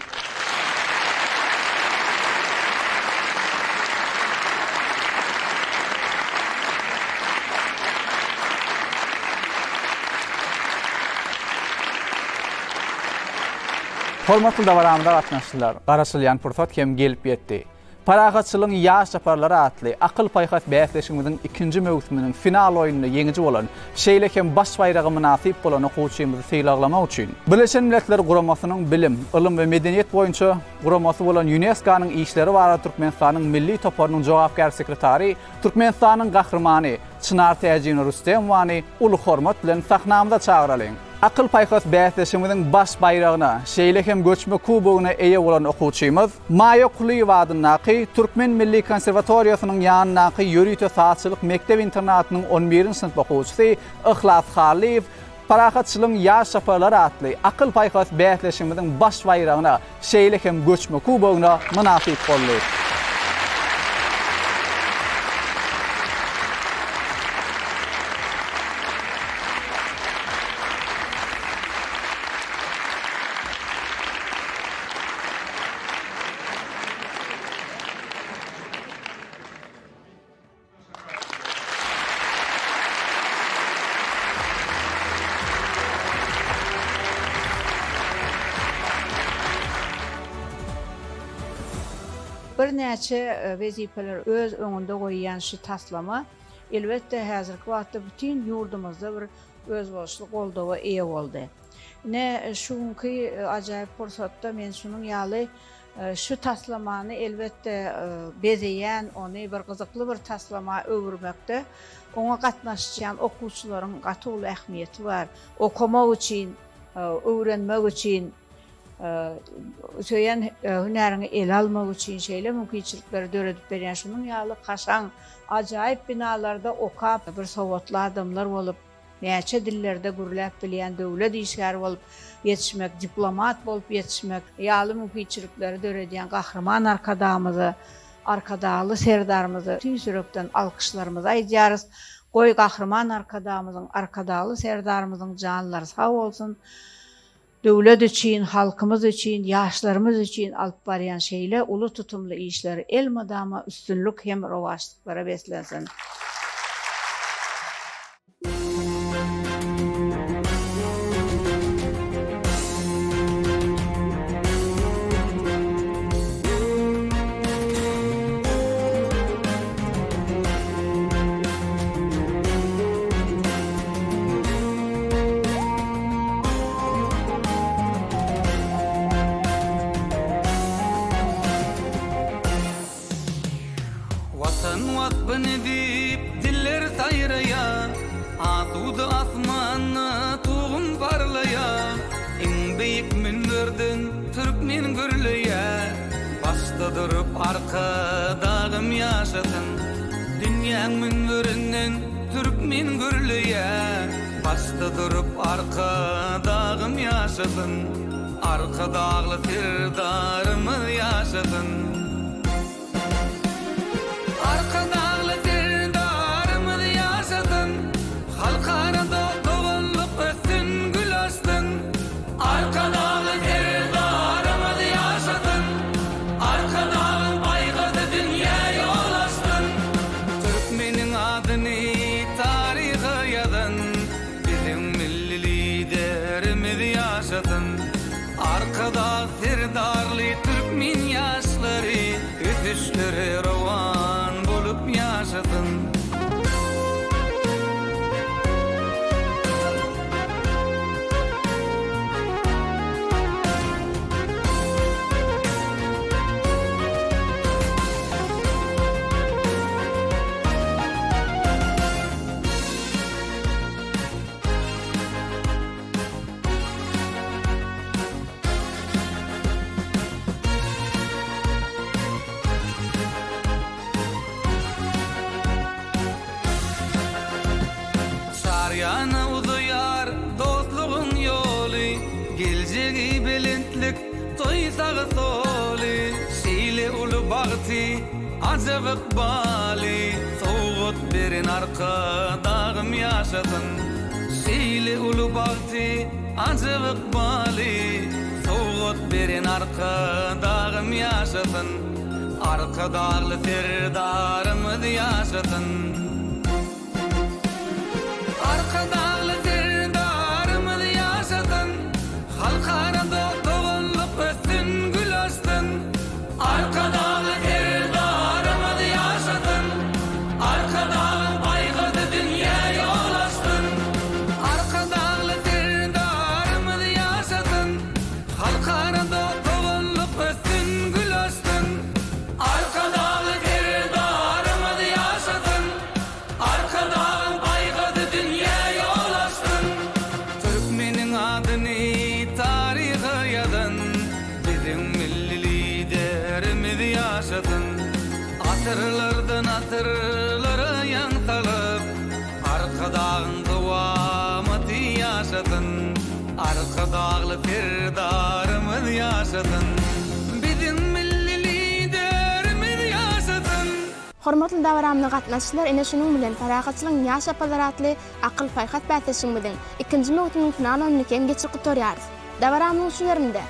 Hormatly dawaramda gatnaşyklар, garaşylýan pursat hem gelip ýetdi. Parahatçylyň ýaş japarlary atly akıl paýhas bäsleşiminiň 2-nji mewsumynyň final oýunyna ýeňiji bolan şeýlekem baş baýragy münasip bolan okuwçymyzy sylamak üçin Birleşen Milletler Guramasynyň bilim, ilim we medeniýet boýunça guramasy bolan UNESCO-nyň işleri bara Türkmenistanyň milli toparynyň jogapkar sekretary, Türkmenistanyň gahrymany Çınar Täjin Rustem wany uly hormat bilen sahnamda çagyralym. Akıl paýhas bäsleşiminiň baş baýragyna, şeýlekem göçme kubogyna eýe bolan okuwçymyz Maýa Kuliýewa adyndaky Türkmen Milli Konserwatoriýasynyň ýanynaky ýörüýte saatçylyk mektep internatynyň 11-nji sinip okuwçysy Ihlas Haliýew parahatçylyň ýaş japarlary atly akıl paýhas bäsleşiminiň baş baýragyna, şeýlekem göçme kubogyna münasip boldy. Bir näçe wezipeler öz öňünde goýýan şu taslama elbetde häzirki wagtda bütün ýurdumyzda bir öz bolşuluk goldawa eýe boldy. Ne şunky ajaýyp pursatda men şunun ýaly şu taslamany elbetde bezeýän, ony bir gyzykly bir taslama öwürmekde oňa gatnaşýan okuwçylaryň gatyly ähmiýeti bar. Okumak üçin, öwrenmek üçin, söýen hünerini el almak üçin şeýle mümkinçilikleri döredip berýän şunun ýaly kaşan ajaýyp binalarda okap bir sowatly adamlar bolup näçe dillerde gürläp bilýän döwlet işgäri bolup yetişmek, diplomat bolup yetişmek ýaly mümkinçilikleri döredýän gahrman arkadaly serdarymyzy tüm sürekden alkışlarymyzy aýdýarys. Goý gahrman arkadaly serdarymyzyň janlary sag bolsun. Döwlet üçin, halkymyz üçin, ýaşlarymyz üçin alyp barýan şeýle uly tutumly işleri el madama üstünlük hem rowaçlyklara beslensin. Arkadağım yaşasın Dünyanın münverinden Türkmen gürlüye Başta durup arkadağım yaşasın Arkadağlı firdarımı yaşasın Arkadağlı firdarımı yaşasın Halkarada doğanlık ötsün gül açsın Arkadağlı firdarımı yaşasın Arkadağın baygadı dünyaya ulaştın Türkmenin adını tarihe yazın Bizim milli liderimiz yaşadın Arkada firdarlı Türkmen yaşları Ötüşleri rovan bulup yaşadın Yana uzuyar dostluğun yolu Geleceği belentlik toysağı soli Şeýle ulu bagty acab ykbaly Soğut berin arkadağım yaşasın Şeýle ulu bagty acab ykbaly Soğut berin arkadağım yaşasın Arkadağlı serdarymyz yaşasın Arkadağlı serdarymyz yaşasın Halkarada doğanlyk ötsün gül açsın Arkadağlı serdarymyz yaşasın Arkadağın baygadı dünyaya ulaşsın Arkadağlı serdarymyz yaşasın Halkarada doğanlyk ötsün gül açsın Arkadağlı serdarymyz yaşasın Arkadağın baygadı dünyaya ulaşsın Türkmenin adını tarihe yazın Bizim milli liderimiz yaşasın Asırlardan asırlara yankılıp Arkadağın kıvamatı yaşasın Arkadağlı firdarımız yaşasın Bizim milli liderimiz yaşasın Hormatly davaramly gatnaşçylar, ene şunun bilen Paragatçylyň ýaş apalar atly akıl paýhat bätleşigimiň 2-nji mewdunyň final önüken geçirip torýarys. Davaramyň şu ýerinde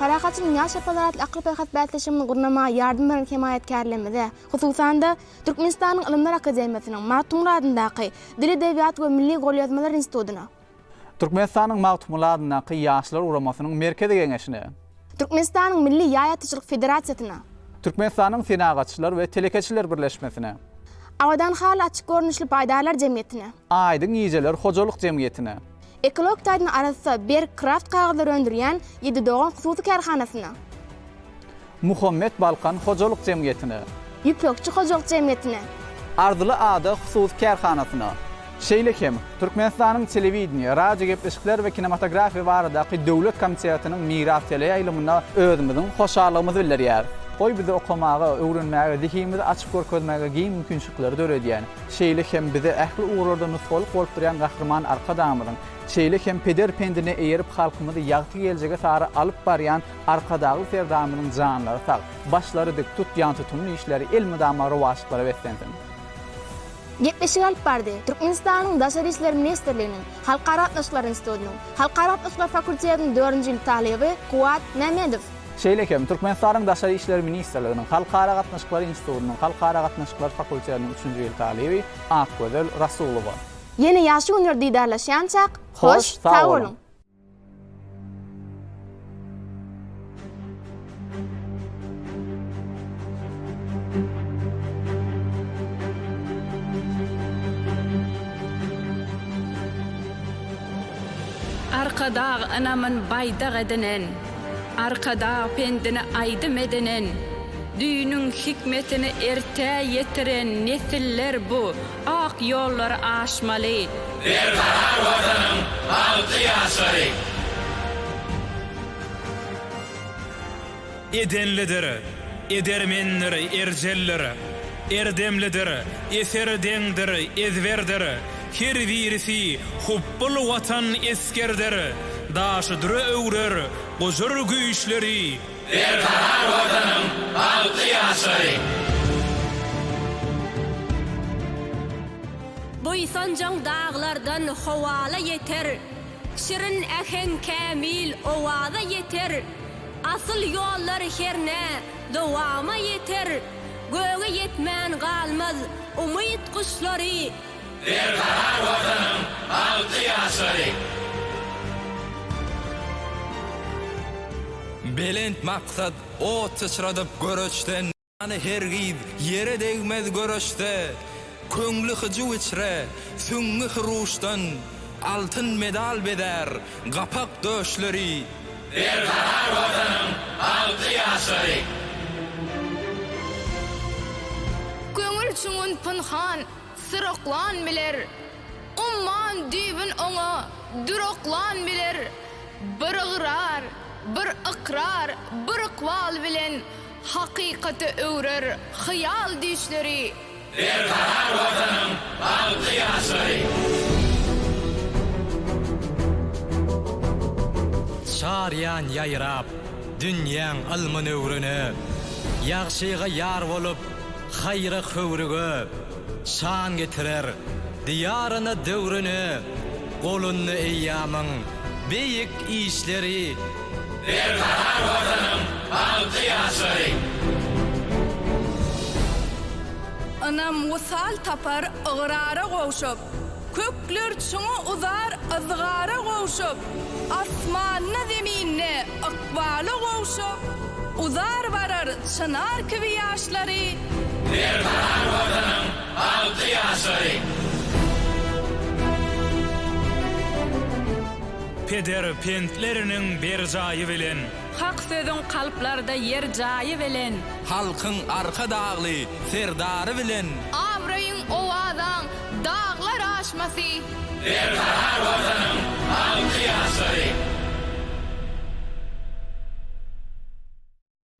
Paragatçylyň ýaş apalar atly akıl paýhat bätleşigimiň gurnama ýardym beren hemayetkarlygymyzda, hususan Türkmenistanyň Ilymlar Akademiýasynyň Magtumradyndaky Dil Edebiýat we Milli Golýazmalar Institutyna Türkmenistanyň Magtumradyndaky ýaşlar uramasynyň merkezi geňeşine Türkmenistanyň Milli Ýaýatçylyk Federasiýasyna Türkmenistanyň Senagaçylar we Telekeçiler Birleşmesine, Awadan hal açyk görnüşli paýdalar jemgyýetine, Aýdyň Ýejeler Hojalyk Jemgyýetine, Ekolog taýdyň arasynda Bergkraft kagazlar öndürýän 7 dogan hususy karhanasyna, Muhammed Balkan Hojalyk Jemgyýetine, Ýüpekçi Hojalyk Jemgyýetine, Ardyly Ada Hususy Karhanasyna, Şeýlekem Türkmenistanyň telewiziýa, radio gepleşikler we kinematografiýa baradaky döwlet komitetynyň mirasçyly ýylymyna özümiziň hoşallygymy bildirýär. Goý bizi okumaga, öwrenmäge, zihimizi açyp görkezmäge giň mümkinçilikleri döredýän. Şeýlekem bizi ähli uğurlardan nusgalyk bolup durýan gahrman arkadamyzyň, şeýlekem peder pendine eýerip halkymyzy ýagty geljege sary alyp barýan arkadagy serdamynyň janlary sag, başlary dik tutýan tutumly işleri elmydama rowaşyklara beslensin. Gepleşik alyp bardy. Türkmenistanyň Daşary işler ministrliginiň, Halkara Atnaşyklary institutynyň, Halkara Atnaşyklary fakultetining 4-nji ýyl talyby Kuwat Mehmedow. Şeýlekem Türkmenistanyň Daşary işler ministrliginiň, Halkara Gatnaşyklary institutynyň, Halkara Gatnaşyklary fakultetining 3-nji ýyl talyby Akgözel Rasulowa. Ýene ýaşy günler diýdarlaşýançak, hoş, sag bolun. Arkada anamın bayda edinen, arkada pendini aydym edinen, düýünüň hikmetini erte yetiren nesiller bu, ak ýolları aşmaly. Bir karar watanyň alty ýaşary. Edenlidir, edermenler, erjeller, erdemlidir, eserdendir, ezverdir. Her birisi hubbul watan eskerdir, daşydyr öwrer, gojur güýçleri. Bir karar watanyň alty ýaşary. Boýsanjaň dağlardan howala yeter, şirin ähen kamil owaza yeter. Asyl ýollar herne dowama yeter, göge yetmän galmaz umyt kuşlary. Bir karar watanyň alty ýaşary. Belent maksat o sıçradyp görüşden, any her giz yere degmez görüşde. Köňli hyjy içre, süňňi huruşdan, altyn medal beder, gapak döşleri. Bir karar watanyň alty ýaşary. Köňül çuňun pynhan syroklan biler, umman düýbün oňa düroklan biler. Bir ygrar, bir ikrar, bir iqbal bilen hakykaty öwrer hyýal düşleri. Bir karar watanyň alty ýaşary. Şaryan ýaýrap, dünýäň almany öwrüne, ýagşyga ýar bolup, haýra höwrüge, şan getirer, diýaryna döwrüne, golunny eýýamyň beýik işleri. Bir karar watanyň alty ýaşary. Anam wusal tapar ıgrara gowşup, kökler çuňa uzar azgara gowşup, asmanyna zeminne aqbala gowşup, uzar barar çınar kibi ýaşlary. Bir karar watanyň alty ýaşary. Peder pentleriniň bir jaýy bilen, Hak sözün kalplarda yer jaýy bilen, halkyň arka dagly serdary bilen, Awraýyň owadan dağlar aşmasy. Bir karar watanyň alty ýaşary.